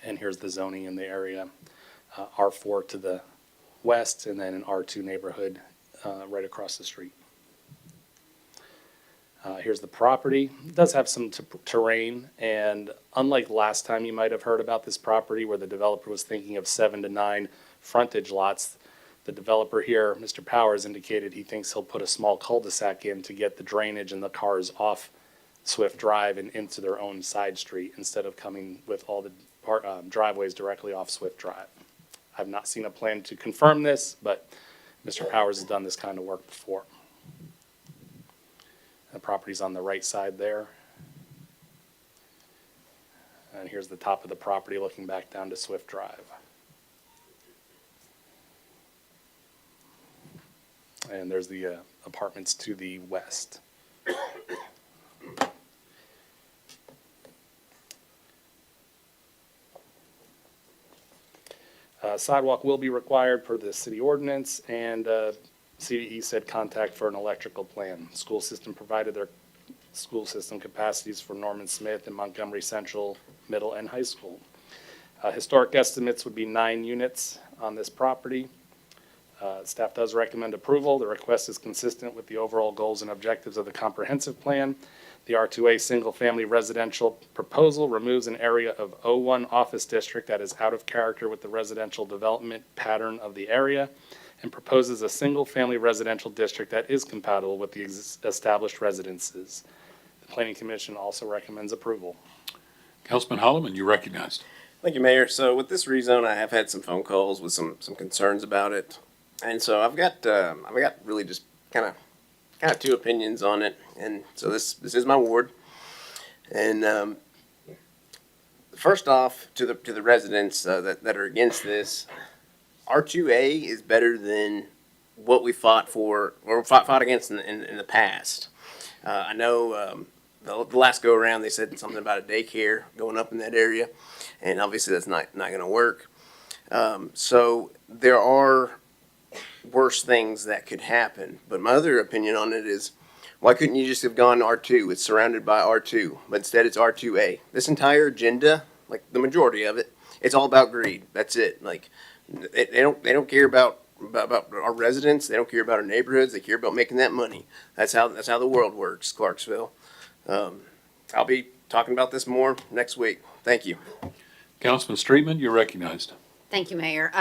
And here's the zoning in the area, R4 to the west, and then an R2 neighborhood right across the street. Here's the property. It does have some terrain, and unlike last time you might have heard about this property where the developer was thinking of 7 to 9 frontage lots, the developer here, Mr. Powers, indicated he thinks he'll put a small cul-de-sac in to get the drainage and the cars off Swift Drive and into their own side street instead of coming with all the driveways directly off Swift Drive. I've not seen a plan to confirm this, but Mr. Powers has done this kind of work before. The property's on the right side there. And here's the top of the property looking back down to Swift Drive. And there's the apartments to the west. Sidewalk will be required per the city ordinance, and CDE said contact for an electrical plan. School system provided their school system capacities for Norman Smith and Montgomery Central Middle and High School. Historic estimates would be 9 units on this property. Staff does recommend approval. The request is consistent with the overall goals and objectives of the comprehensive plan. The R2A single-family residential proposal removes an area of O1 office district that is out of character with the residential development pattern of the area and proposes a single-family residential district that is compatible with the established residences. The Planning Commission also recommends approval. Councilman Holloman, you're recognized. Thank you, Mayor. So with this rezone, I have had some phone calls with some concerns about it. And so I've got really just kind of 2 opinions on it. And so this is my ward. And first off, to the residents that are against this, R2A is better than what we fought for or fought against in the past. I know the last go around they said something about a daycare going up in that area, and obviously that's not going to work. So there are worse things that could happen. But my other opinion on it is, why couldn't you just have gone R2? It's surrounded by R2, but instead it's R2A. This entire agenda, like the majority of it, it's all about greed. That's it. Like they don't care about our residents. They don't care about our neighborhoods. They care about making that money. That's how the world works, Clarksville. I'll be talking about this more next week. Thank you. Councilman Streetman, you're recognized. Thank you, Mayor.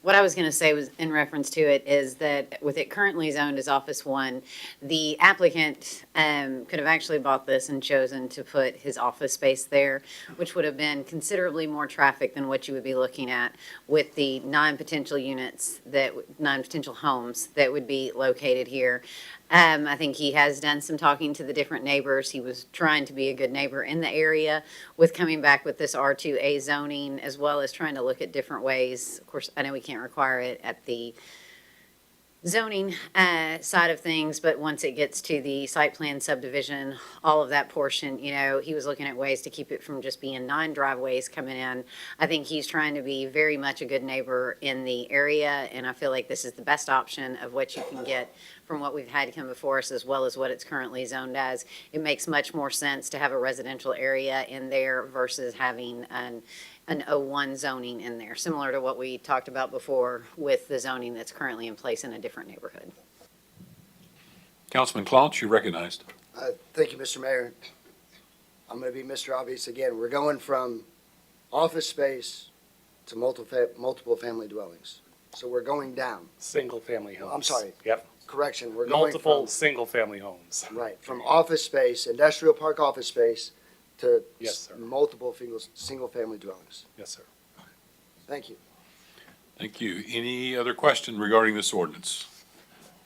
What I was going to say was in reference to it is that with it currently zoned as Office 1, the applicant could have actually bought this and chosen to put his office space there, which would have been considerably more traffic than what you would be looking at with the 9 potential units, 9 potential homes that would be located here. I think he has done some talking to the different neighbors. He was trying to be a good neighbor in the area with coming back with this R2A zoning, as well as trying to look at different ways. Of course, I know we can't require it at the zoning side of things, but once it gets to the site plan subdivision, all of that portion, you know, he was looking at ways to keep it from just being 9 driveways coming in. I think he's trying to be very much a good neighbor in the area, and I feel like this is the best option of what you can get from what we've had come before us, as well as what it's currently zoned as. It makes much more sense to have a residential area in there versus having an O1 zoning in there, similar to what we talked about before with the zoning that's currently in place in a different neighborhood. Councilman Cloutz, you're recognized. Thank you, Mr. Mayor. I'm going to be Mr. Obvious again. We're going from office space to multiple family dwellings. So we're going down. Single-family homes. I'm sorry. Yep. Correction, we're going Multiple from, single-family homes. right, from office space, industrial park office space, to Yes, sir. multiple single-family dwellings. Yes, sir. Thank you. Thank you. Any other question regarding this ordinance?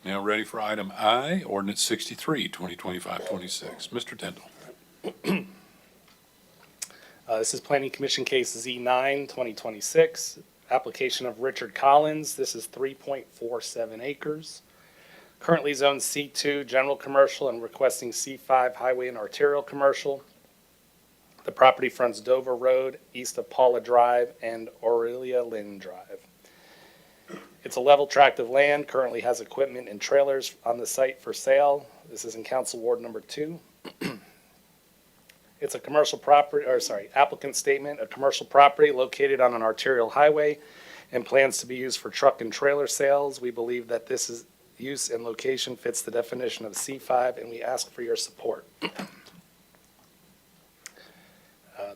Now ready for item I, ordinance 63, 2025-26. Mr. Tindall. This is Planning Commission Case Z9, 2026, application of Richard Collins. This is 3.47 acres. Currently zoned C2, general commercial, and requesting C5, highway and arterial commercial. The property fronts Dover Road, east of Paula Drive and Aurelia Lynn Drive. It's a level tract of land, currently has equipment and trailers on the site for sale. This is in Council Ward Number 2. It's a commercial property, applicant statement, a commercial property located on an arterial highway and plans to be used for truck and trailer sales. We believe that this is use and location fits the definition of C5, and we ask for your support.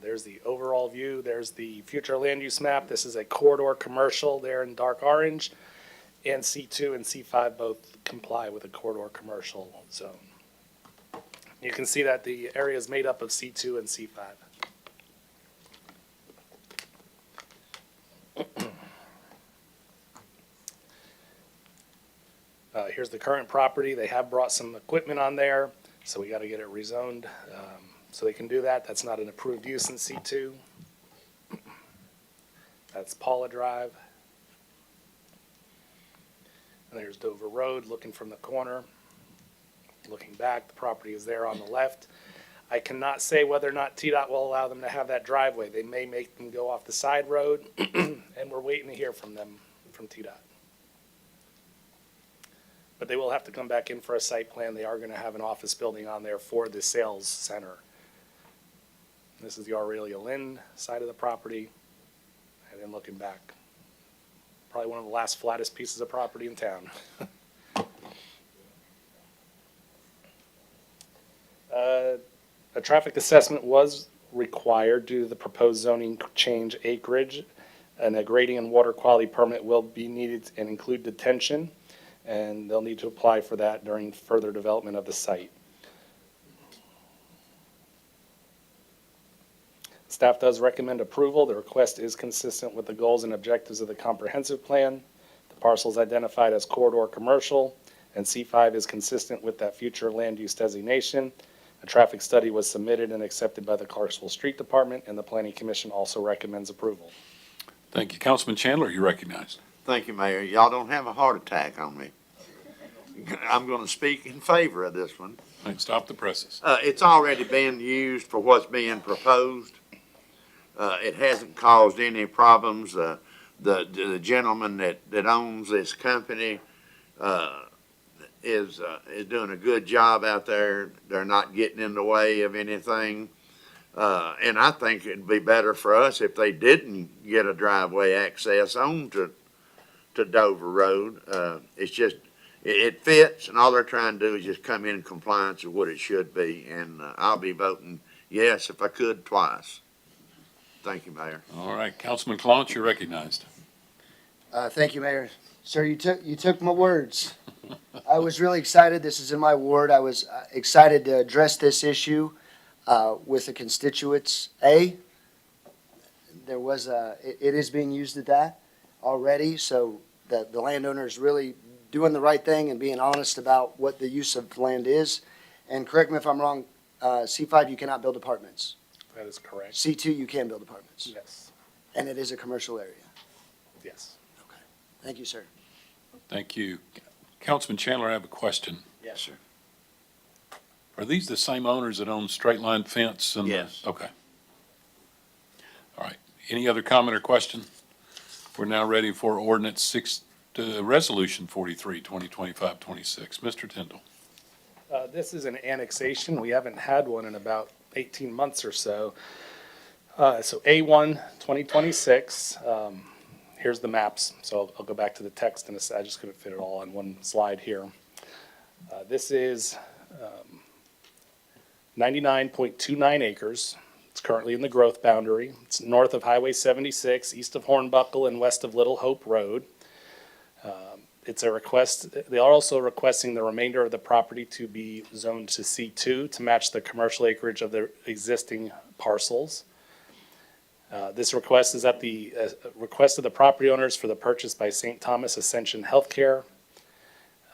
There's the overall view. There's the future land use map. This is a corridor commercial there in dark orange, and C2 and C5 both comply with a corridor commercial zone. You can see that the area is made up of C2 and C5. Here's the current property. They have brought some equipment on there, so we got to get it rezoned. So they can do that. That's not an approved use in C2. That's Paula Drive. And there's Dover Road, looking from the corner. Looking back, the property is there on the left. I cannot say whether or not TDOT will allow them to have that driveway. They may make them go off the side road, and we're waiting to hear from them, from TDOT. But they will have to come back in for a site plan. They are going to have an office building on there for the sales center. This is the Aurelia Lynn side of the property. And then looking back, probably one of the last flattest pieces of property in town. A traffic assessment was required due to the proposed zoning change acreage, and a grading and water quality permit will be needed and include detention, and they'll need to apply for that during further development of the site. Staff does recommend approval. The request is consistent with the goals and objectives of the comprehensive plan. The parcel is identified as corridor commercial, and C5 is consistent with that future land use designation. A traffic study was submitted and accepted by the Clarksville Street Department, and the Planning Commission also recommends approval. Thank you. Councilman Chandler, you're recognized. Thank you, Mayor. Y'all don't have a heart attack on me. I'm gonna speak in favor of this one. All right, stop the presses. It's already been used for what's being proposed. It hasn't caused any problems. The gentleman that owns this company, is doing a good job out there. They're not getting in the way of anything. And I think it'd be better for us if they didn't get a driveway access on to Dover Road. It's just, it fits, and all they're trying to do is just come in compliance with what it should be. And I'll be voting yes if I could twice. Thank you, Mayor. All right, Councilman Clont, you're recognized. Thank you, Mayor. Sir, you took my words. I was really excited. This is in my ward. I was excited to address this issue with the constituents. There was it is being used at that already, so the landowner is really doing the right thing and being honest about what the use of land is. And correct me if I'm wrong, C5, you cannot build apartments. That is correct. C2, you can build apartments. Yes. And it is a commercial area. Yes. Thank you, sir. Thank you. Councilman Chandler, I have a question. Yes, sir. Are these the same owners that own Straight Line Fence? And Yes. Okay. All right. Any other comment or question? We're now ready for ordinance resolution 43, 2025-26. Mr. Tindall. This is an annexation. We haven't had one in about 18 months or so. So A1, 2026. Here's the maps, so I'll go back to the text in a second. I just couldn't fit it all on one slide here. This is 99.29 acres. It's currently in the growth boundary. It's north of Highway 76, east of Hornbuckle, and west of Little Hope Road. It's a request, they are also requesting the remainder of the property to be zoned to C2 to match the commercial acreage of the existing parcels. This request is at the request of the property owners for the purchase by St. Thomas Ascension Healthcare.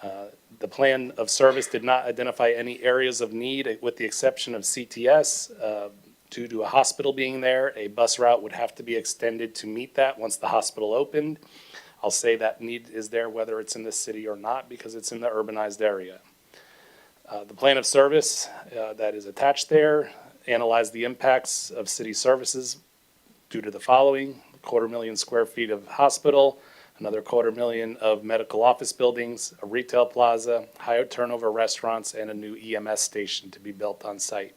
The plan of service did not identify any areas of need, with the exception of CTS. Due to a hospital being there, a bus route would have to be extended to meet that once the hospital opened. I'll say that need is there whether it's in the city or not, because it's in the urbanized area. The plan of service that is attached there analyzed the impacts of city services due to the following: 250,000 square feet of hospital, another 250,000 of medical office buildings, a retail plaza, high turnover restaurants, and a new EMS station to be built on site.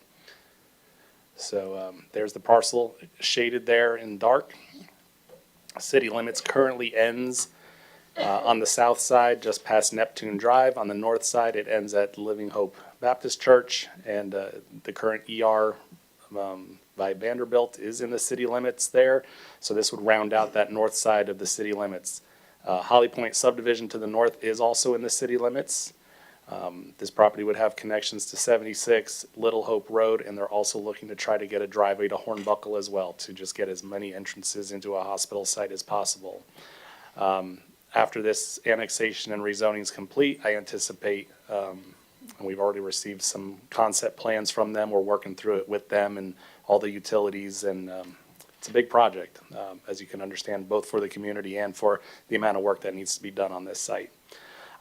So there's the parcel shaded there in dark. City limits currently ends on the south side, just past Neptune Drive. On the north side, it ends at Living Hope Baptist Church, and the current ER by Vanderbilt is in the city limits there. So this would round out that north side of the city limits. Holly Point subdivision to the north is also in the city limits. This property would have connections to 76 Little Hope Road, and they're also looking to try to get a driveway to Hornbuckle as well, to just get as many entrances into a hospital site as possible. After this annexation and rezoning is complete, I anticipate, and we've already received some concept plans from them. We're working through it with them and all the utilities, and it's a big project, as you can understand, both for the community and for the amount of work that needs to be done on this site.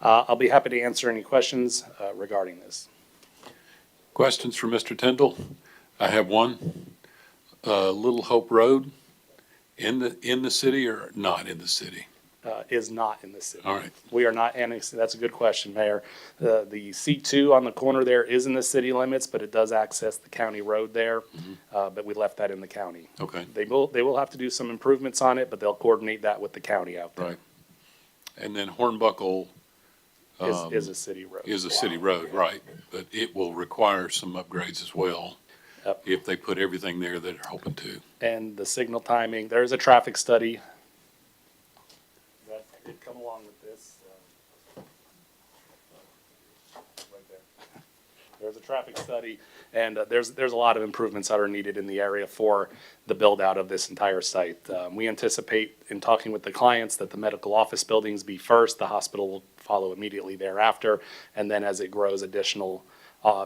I'll be happy to answer any questions regarding this. Questions for Mr. Tyndall? I have one. Little Hope Road, in the city or not in the city? Is not in the city. All right. We are not annexing. That's a good question, Mayor. The C2 on the corner there is in the city limits, but it does access the county road there. But we left that in the county. Okay. They will have to do some improvements on it, but they'll coordinate that with the county out there. Right. And then Hornbuckle Is a city road. is a city road, right? But it will require some upgrades as well. Yep. If they put everything there that they're hoping to. And the signal timing, there's a traffic study that did come along with this. Right there. There's a traffic study, and there's a lot of improvements that are needed in the area for the build out of this entire site. We anticipate, in talking with the clients, that the medical office buildings be first, the hospital will follow immediately thereafter, and then as it grows, additional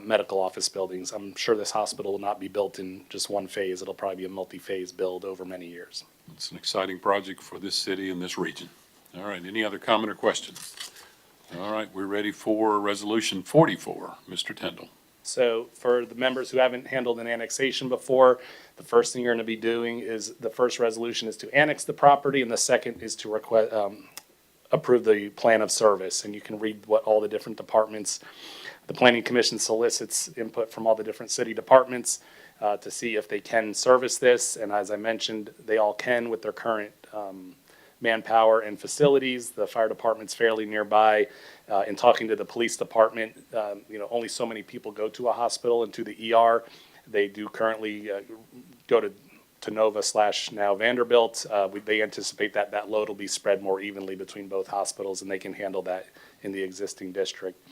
medical office buildings. I'm sure this hospital will not be built in just one phase. It'll probably be a multi-phase build over many years. It's an exciting project for this city and this region. All right, any other comment or question? All right, we're ready for Resolution 44. Mr. Tyndall. So for the members who haven't handled an annexation before, the first thing you're going to be doing is, the first resolution is to annex the property, and the second is to approve the plan of service. And you can read what all the different departments, the Planning Commission solicits input from all the different city departments to see if they can service this. And as I mentioned, they all can with their current manpower and facilities. The fire department's fairly nearby. In talking to the police department, only so many people go to a hospital and to the ER. They do currently go to Nova / now Vanderbilt. They anticipate that load will be spread more evenly between both hospitals, and they can handle that in the existing district.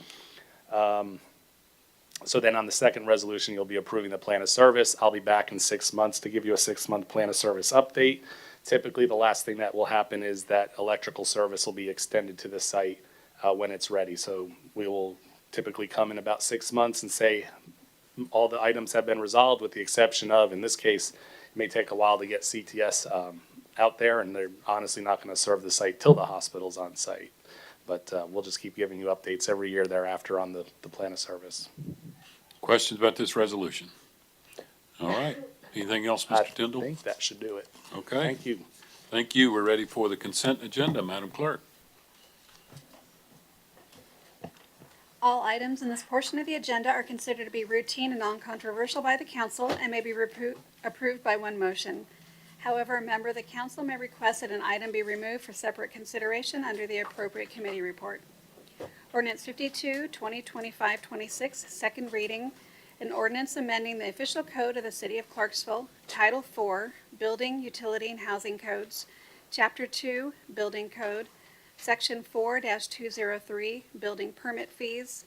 So then on the second resolution, you'll be approving the plan of service. I'll be back in 6 months to give you a 6-month plan of service update. Typically, the last thing that will happen is that electrical service will be extended to the site when it's ready. So we will typically come in about 6 months and say all the items have been resolved, with the exception of, in this case, it may take a while to get CTS out there, and they're honestly not going to serve the site till the hospital's on site. But we'll just keep giving you updates every year thereafter on the plan of service. Questions about this resolution? All right. Anything else, Mr. Tyndall? I think that should do it. Okay. Thank you. Thank you. We're ready for the consent agenda, Madam Clerk. All items in this portion of the agenda are considered to be routine and non-controversial by the council and may be approved by one motion. However, a member of the council may request that an item be removed for separate consideration under the appropriate committee report. Ordinance 52, 2025-26, second reading. An ordinance amending the official code of the city of Clarksville, Title 4, Building, Utility, and Housing Codes, Chapter 2, Building Code, Section 4-203, building permit fees,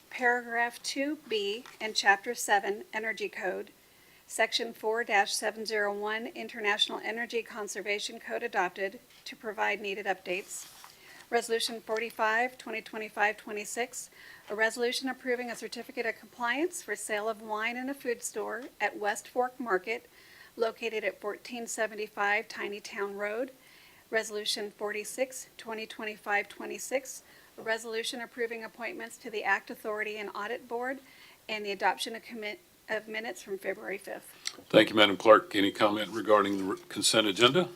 paragraph 2B in Chapter 7, Energy Code, Section 4-701, International Energy Conservation Code adopted to provide needed updates. Resolution 45, 2025-26, a resolution approving a certificate of compliance for sale of wine in a food store at West Fork Market located at 1475 Tiny Town Road. Resolution 46, 2025-26, a resolution approving appointments to the Act Authority and Audit Board and the adoption of minutes from February 5th. Thank you, Madam Clerk. Any comment regarding the consent agenda?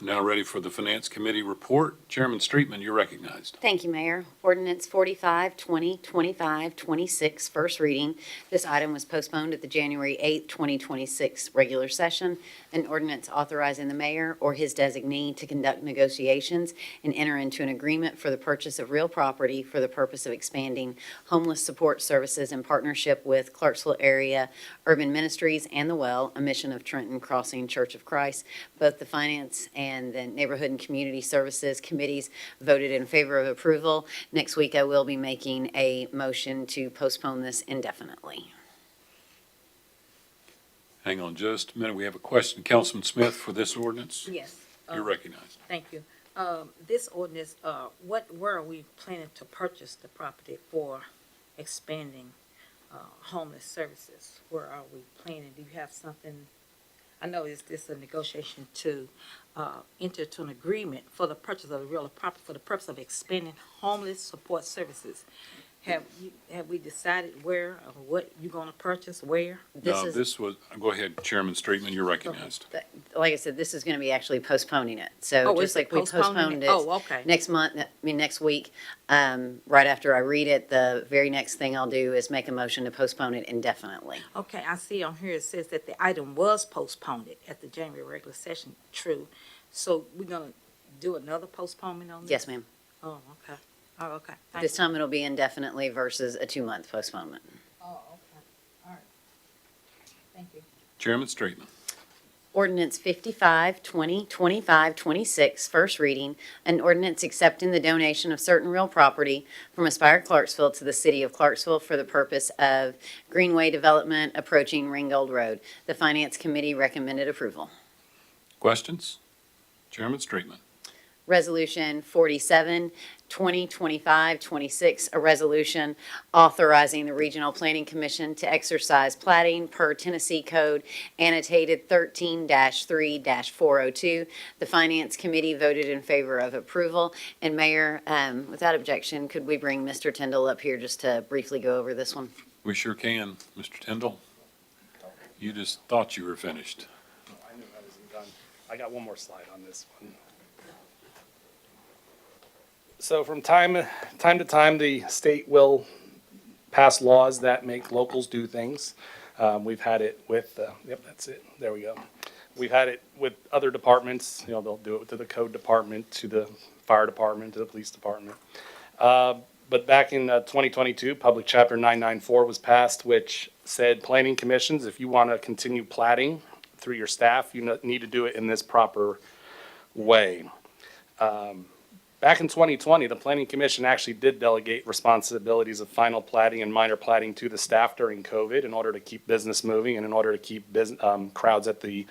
Now ready for the Finance Committee report. Chairman Streetman, you're recognized. Thank you, Mayor. Ordinance 45, 2025, 26, first reading. This item was postponed at the January 8, 2026 regular session. An ordinance authorizing the mayor or his designee to conduct negotiations and enter into an agreement for the purchase of real property for the purpose of expanding homeless support services in partnership with Clarksville Area Urban Ministries and the Well, a mission of Trenton Crossing Church of Christ. Both the Finance and the Neighborhood and Community Services Committees voted in favor of approval. Next week, I will be making a motion to postpone this indefinitely. Hang on just a minute. We have a question. Councilman Smith for this ordinance. Yes. You're recognized. Thank you. This ordinance, where are we planning to purchase the property for expanding homeless services? Where are we planning? Do you have something? I know is this a negotiation to enter to an agreement for the purchase of the real property for the purpose of expanding homeless support services? Have we decided where or what you're going to purchase? Where? Go ahead, Chairman Streetman, you're recognized. Like I said, this is going to be actually postponing it. So Oh, just like we postponed it Oh, okay. next week, right after I read it, the very next thing I'll do is make a motion to postpone it indefinitely. Okay, I see on here it says that the item was postponed at the January regular session. True. So we're gonna do another postponement on this? Yes, ma'am. Oh, okay. Oh, okay. Thank This you. time it'll be indefinitely versus a 2-month postponement. Oh, okay. All right. Thank you. Chairman Streetman. Ordinance 55, 2025, 26, first reading. An ordinance accepting the donation of certain real property from Aspire Clarksville to the city of Clarksville for the purpose of greenway development approaching Ringgold Road. The Finance Committee recommended approval. Questions? Chairman Streetman. Resolution 47, 2025, 26, a resolution authorizing the Regional Planning Commission to exercise plating per Tennessee Code annotated 13-3-402. The Finance Committee voted in favor of approval. And Mayor, without objection, could we bring Mr. Tyndall up here just to briefly go over this one? We sure can, Mr. Tyndall. You just thought you were finished. I knew I wasn't done. I got one more slide on this one. So from time to time, the state will pass laws that make locals do things. We've had it with, yep, that's it. There we go. We've had it with other departments. You know, they'll do it to the code department, to the fire department, to the police department. But back in 2022, Public Chapter 994 was passed, which said planning commissions, if you want to continue platting through your staff, you need to do it in this proper way. Back in 2020, the Planning Commission actually did delegate responsibilities of final platting and minor platting to the staff during COVID in order to keep business moving and in order to keep crowds at the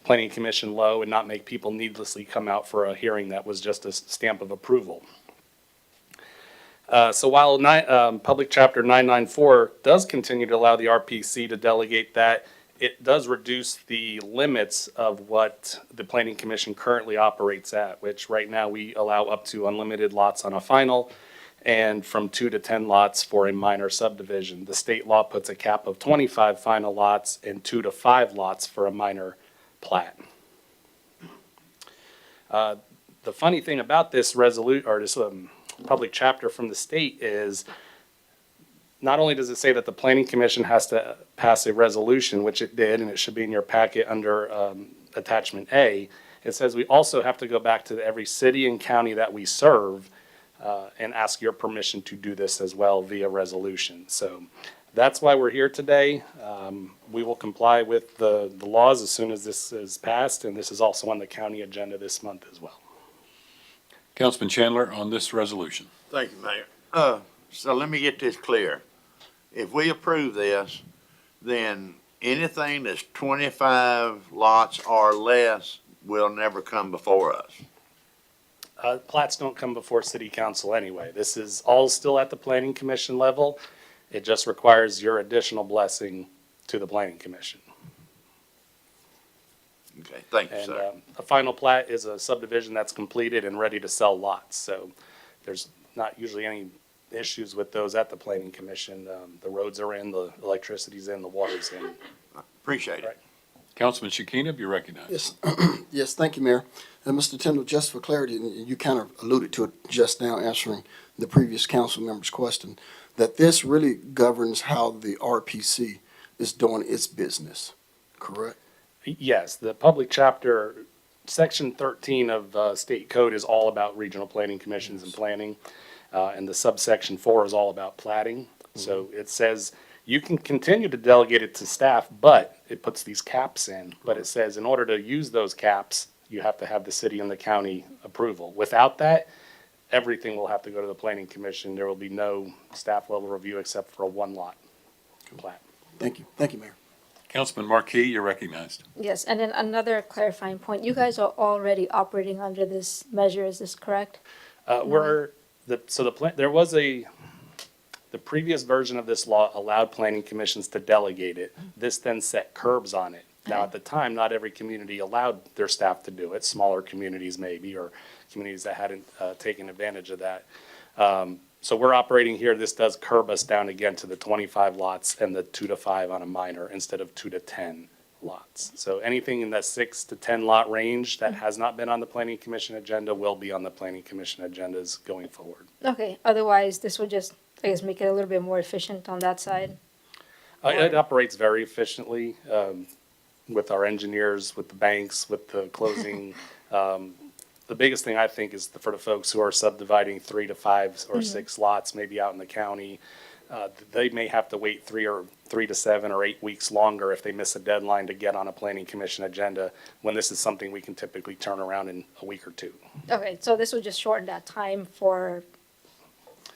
Planning Commission low and not make people needlessly come out for a hearing that was just a stamp of approval. So while Public Chapter 994 does continue to allow the RPC to delegate that, it does reduce the limits of what the Planning Commission currently operates at, which right now we allow up to unlimited lots on a final and from 2 to 10 lots for a minor subdivision. The state law puts a cap of 25 final lots and 2 to 5 lots for a minor plat. The funny thing about this public chapter from the state is not only does it say that the Planning Commission has to pass a resolution, which it did, and it should be in your packet under Attachment A, it says we also have to go back to every city and county that we serve and ask your permission to do this as well via resolution. So that's why we're here today. We will comply with the laws as soon as this is passed, and this is also on the county agenda this month as well. Councilman Chandler, on this resolution. Thank you, Mayor. So let me get this clear. If we approve this, then anything that's 25 lots or less will never come before us. Plats don't come before city council anyway. This is all still at the planning commission level. It just requires your additional blessing to the planning commission. Okay, thank you, And sir. a final plat is a subdivision that's completed and ready to sell lots. So there's not usually any issues with those at the planning commission. The roads are in, the electricity's in, the water's in. Appreciate it. Right. Councilman Shekinah, you're recognized. Yes, yes, thank you, Mayor. Mr. Tindall, just for clarity, and you kind of alluded to it just now answering the previous council member's question, that this really governs how the RPC is doing its business, correct? Yes, the public chapter, section 13 of state code is all about regional planning commissions and planning. And the subsection 4 is all about plating. So it says you can continue to delegate it to staff, but it puts these caps in. But it says in order to use those caps, you have to have the city and the county approval. Without that, everything will have to go to the planning commission. There will be no staff level review except for a one lot plat. Thank you, Mayor. Councilman Marquis, you're recognized. Yes, and then another clarifying point, you guys are already operating under this measure, is this correct? There was the previous version of this law allowed planning commissions to delegate it. This then set curbs on it. Now, at the time, not every community allowed their staff to do it, smaller communities maybe, or communities that hadn't taken advantage of that. So we're operating here, this does curb us down again to the 25 lots and the 2 to 5 on a minor instead of 2 to 10 lots. So anything in that 6 to 10 lot range that has not been on the planning commission agenda will be on the planning commission agendas going forward. Okay, otherwise, this would just, I guess, make it a little bit more efficient on that side? It operates very efficiently with our engineers, with the banks, with the closing. The biggest thing I think is for the folks who are subdividing 3 to 5 or 6 lots, maybe out in the county, they may have to wait 3 to 7 or 8 weeks longer if they miss a deadline to get on a planning commission agenda, when this is something we can typically turn around in a week or 2. Okay, so this would just shorten that time for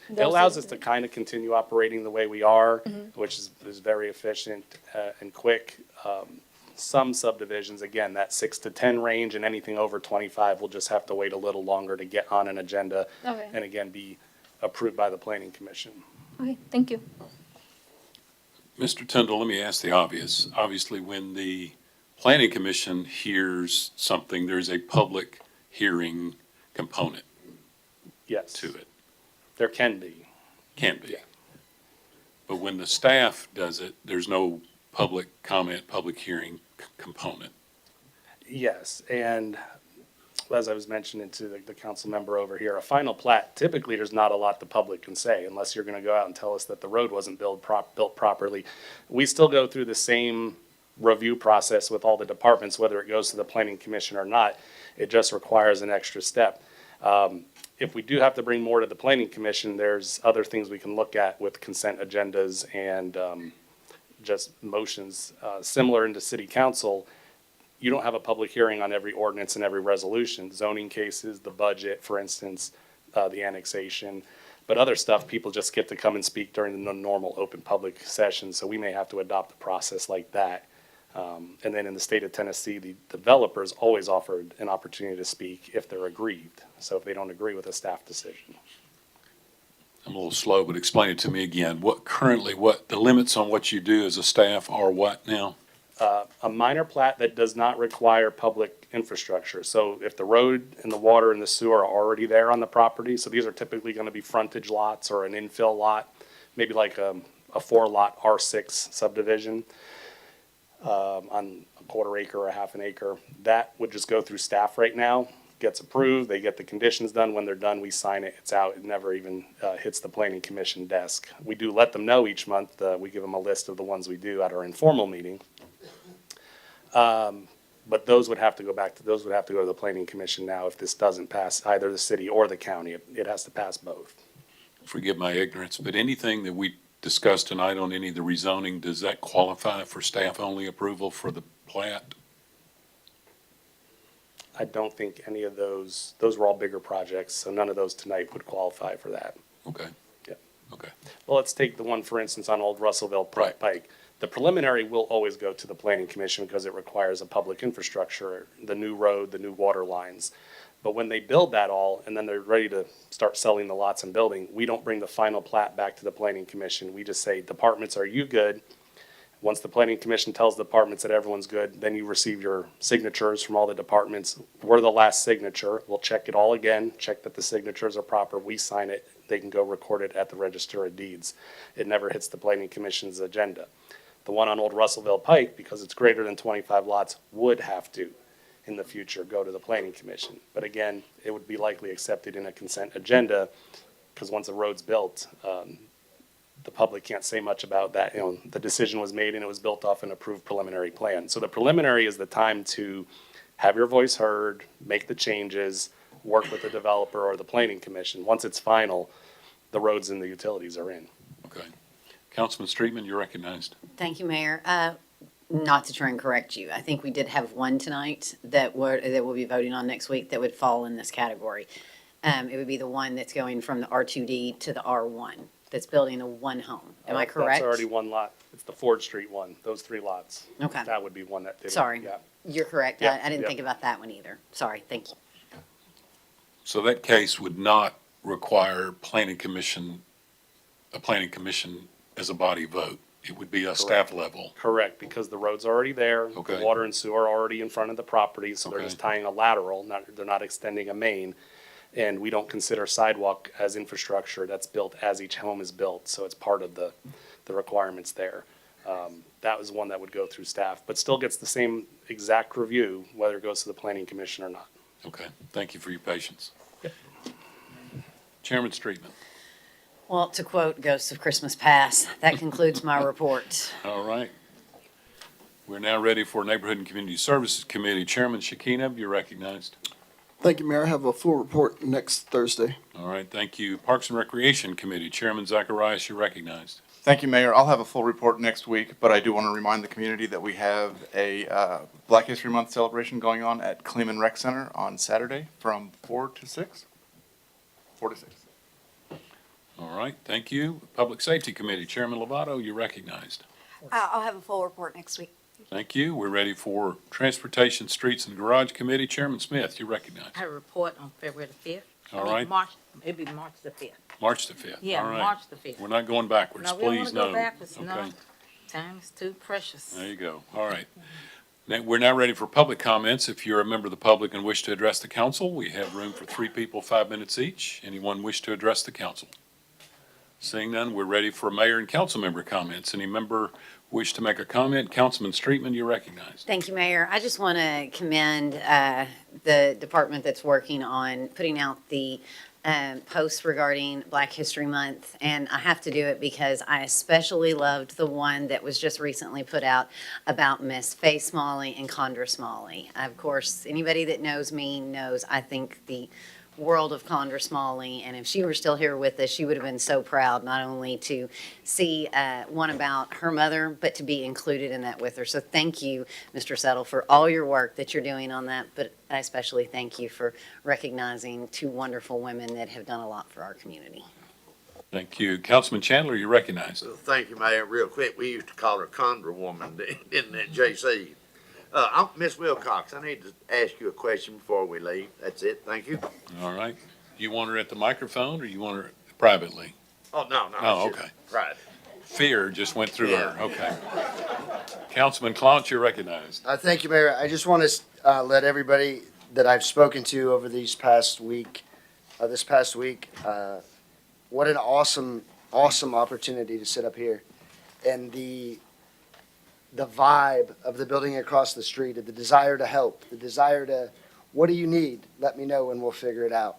It those allows that- us to kind of continue operating the way we are, which is very efficient and quick. Some subdivisions, again, that 6 to 10 range, and anything over 25 will just have to wait a little longer to get on an agenda Okay, and again be approved by the planning commission. okay, thank you. Mr. Tindall, let me ask the obvious. Obviously, when the planning commission hears something, there's a public hearing component Yes, to it. there can be. Can be. Yeah. But when the staff does it, there's no public comment, public hearing component. Yes, and as I was mentioning to the council member over here, a final plat, typically there's not a lot the public can say unless you're gonna go out and tell us that the road wasn't built properly. We still go through the same review process with all the departments, whether it goes to the planning commission or not. It just requires an extra step. If we do have to bring more to the planning commission, there's other things we can look at with consent agendas and just motions, similar into city council. You don't have a public hearing on every ordinance and every resolution, zoning cases, the budget, for instance, the annexation. But other stuff, people just get to come and speak during the normal open public session, so we may have to adopt a process like that. And then in the state of Tennessee, the developers always offered an opportunity to speak if they're aggrieved, so if they don't agree with a staff decision. I'm a little slow, but explain it to me again. What the limits on what you do as a staff are what now? A minor plat that does not require public infrastructure. So if the road and the water and the sewer are already there on the property, so these are typically gonna be frontage lots or an infill lot, maybe like a 4-lot R6 subdivision, on a quarter acre or a half an acre, that would just go through staff right now, gets approved, they get the conditions done. When they're done, we sign it, it's out, it never even hits the planning commission desk. We do let them know each month, we give them a list of the ones we do at our informal meeting. But those would have to go to the planning commission now if this doesn't pass either the city or the county. It has to pass both. Forgive my ignorance, but anything that we discussed tonight on any of the rezoning, does that qualify for staff-only approval for the plat? I don't think any of those were all bigger projects, so none of those tonight would qualify for that. Okay. Yeah. Okay. Well, let's take the one, for instance, on Old Russellville Pike. The preliminary will always go to the planning commission because it requires a public infrastructure, the new road, the new water lines. But when they build that all, and then they're ready to start selling the lots and building, we don't bring the final plat back to the planning commission. We just say, departments, are you good? Once the planning commission tells the departments that everyone's good, then you receive your signatures from all the departments. We're the last signature. We'll check it all again, check that the signatures are proper. We sign it. They can go record it at the Register of Deeds. It never hits the planning commission's agenda. The one on Old Russellville Pike, because it's greater than 25 lots, would have to, in the future, go to the planning commission. But again, it would be likely accepted in a consent agenda, because once a road's built, the public can't say much about that. You know, the decision was made and it was built off an approved preliminary plan. So the preliminary is the time to have your voice heard, make the changes, work with the developer or the planning commission. Once it's final, the roads and the utilities are in. Okay. Councilman Streetman, you're recognized. Thank you, Mayor. Not to try and correct you, I think we did have one tonight that we'll be voting on next week that would fall in this category. It would be the one that's going from the R2D to the R1, that's building a one home. Am I correct? That's already one lot. It's the Ford Street one, those 3 lots. Okay. That would be one that didn't. Sorry. Yeah. You're correct. Yeah, I didn't yeah. think about that one either. Sorry, thank you. So that case would not require a planning commission as a body vote. It would be a staff level. Correct, because the road's already there. Okay. The water and sewer are already in front of the property, so they're Okay. just tying a lateral, they're not extending a main. And we don't consider sidewalk as infrastructure that's built as each home is built, so it's part of the requirements there. That was one that would go through staff, but still gets the same exact review, whether it goes to the planning commission or not. Okay. Thank you for your patience. Chairman Streetman. Well, to quote Ghosts of Christmas Past, that concludes my report. All right. We're now ready for Neighborhood and Community Services Committee. Chairman Shekinah, you're recognized. Thank you, Mayor. I have a full report next Thursday. All right, thank you. Parks and Recreation Committee, Chairman Zacharias, you're recognized. Thank you, Mayor. I'll have a full report next week, but I do want to remind the community that we have a Black History Month celebration going on at Kleeman Rec Center on Saturday from 4 to 6. 4 to 6. All right, thank you. Public Safety Committee, Chairman Lovato, you're recognized. I'll have a full report next week. Thank you. We're ready for Transportation, Streets, and Garage Committee. Chairman Smith, you're recognized. I report on February the 5th. All right. It'd be March the 5th. March the 5th. Yeah, All right. March the 5th. We're not going backwards, No, we don't please, wanna no. go backwards, no. Okay, Time is too precious. there you go. All right. Now, we're now ready for public comments. If you're a member of the public and wish to address the council, we have room for 3 people, 5 minutes each. Anyone wish to address the council? Seeing none, we're ready for mayor and council member comments. Any member wish to make a comment? Councilman Streetman, you're recognized. Thank you, Mayor. I just want to commend the department that's working on putting out the posts regarding Black History Month. And I have to do it because I especially loved the one that was just recently put out about Miss Faye Smalley and Condra Smalley. Of course, anybody that knows me knows I think the world of Condra Smalley, and if she were still here with us, she would have been so proud not only to see one about her mother, but to be included in that with her. So thank you, Mr. Settle, for all your work that you're doing on that, but I especially thank you for recognizing 2 wonderful women that have done a lot for our community. Thank you. Councilman Chandler, you're recognized. Thank you, Mayor. Real quick, we used to call her Condra Woman, didn't it, JC? Miss Wilcox, I need to ask you a question before we leave. That's it. Thank you. All right. You want her at the microphone or you want her privately? Oh, no. Oh, it's just okay. Right. Fear just went through her. Yeah. Okay. Councilman Clount, you're recognized. Thank you, Mayor. I just want to let everybody that I've spoken to over this past week, what an awesome opportunity to sit up here. And the vibe of the building across the street, of the desire to help, the desire to, what do you need? Let me know and we'll figure it out.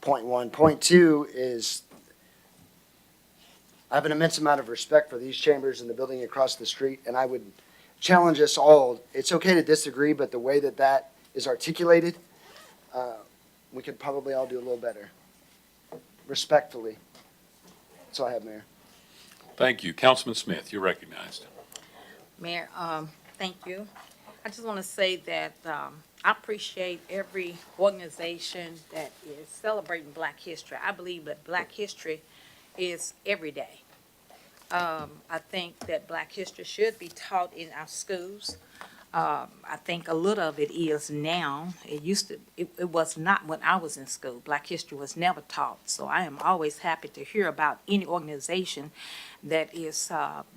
Point 1. Point 2 is I have an immense amount of respect for these chambers and the building across the street, and I would challenge us all. It's okay to disagree, but the way that is articulated, we could probably all do a little better. Respectfully. That's all I have, Mayor. Thank you. Councilman Smith, you're recognized. Mayor, thank you. I just want to say that I appreciate every organization that is celebrating Black History. I believe that Black History is every day. I think that Black History should be taught in our schools. I think a little of it is now. It was not when I was in school. Black history was never taught. So I am always happy to hear about any organization that is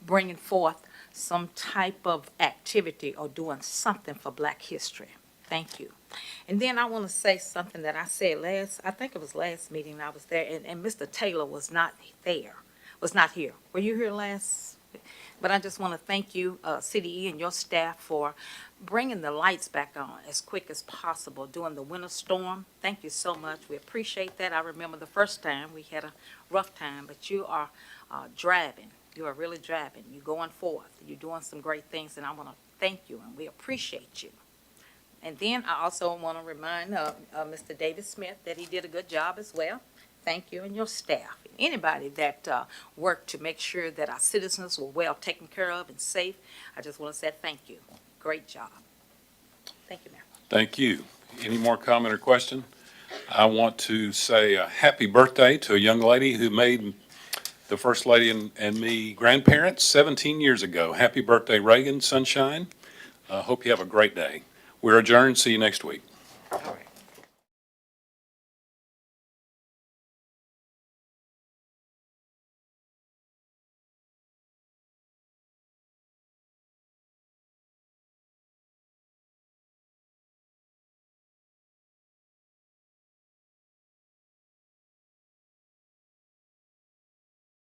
bringing forth some type of activity or doing something for Black history. Thank you. And then I want to say something that I said I think it was last meeting I was there, and Mr. Taylor was not here. Were you here last? But I just want to thank you, City E and your staff for bringing the lights back on as quick as possible during the winter storm. Thank you so much. We appreciate that. I remember the first time we had a rough time, but you are driving. You are really driving. You're going forth. You're doing some great things, and I want to thank you, and we appreciate you. And then I also want to remind Mr. David Smith that he did a good job as well. Thank you and your staff. Anybody that worked to make sure that our citizens were well taken care of and safe, I just want to say thank you. Great job. Thank you, Mayor. Thank you. Any more comment or question? I want to say a happy birthday to a young lady who made the First Lady and me grandparents 17 years ago. Happy birthday, Reagan Sunshine. Hope you have a great day. We're adjourned. See you next week.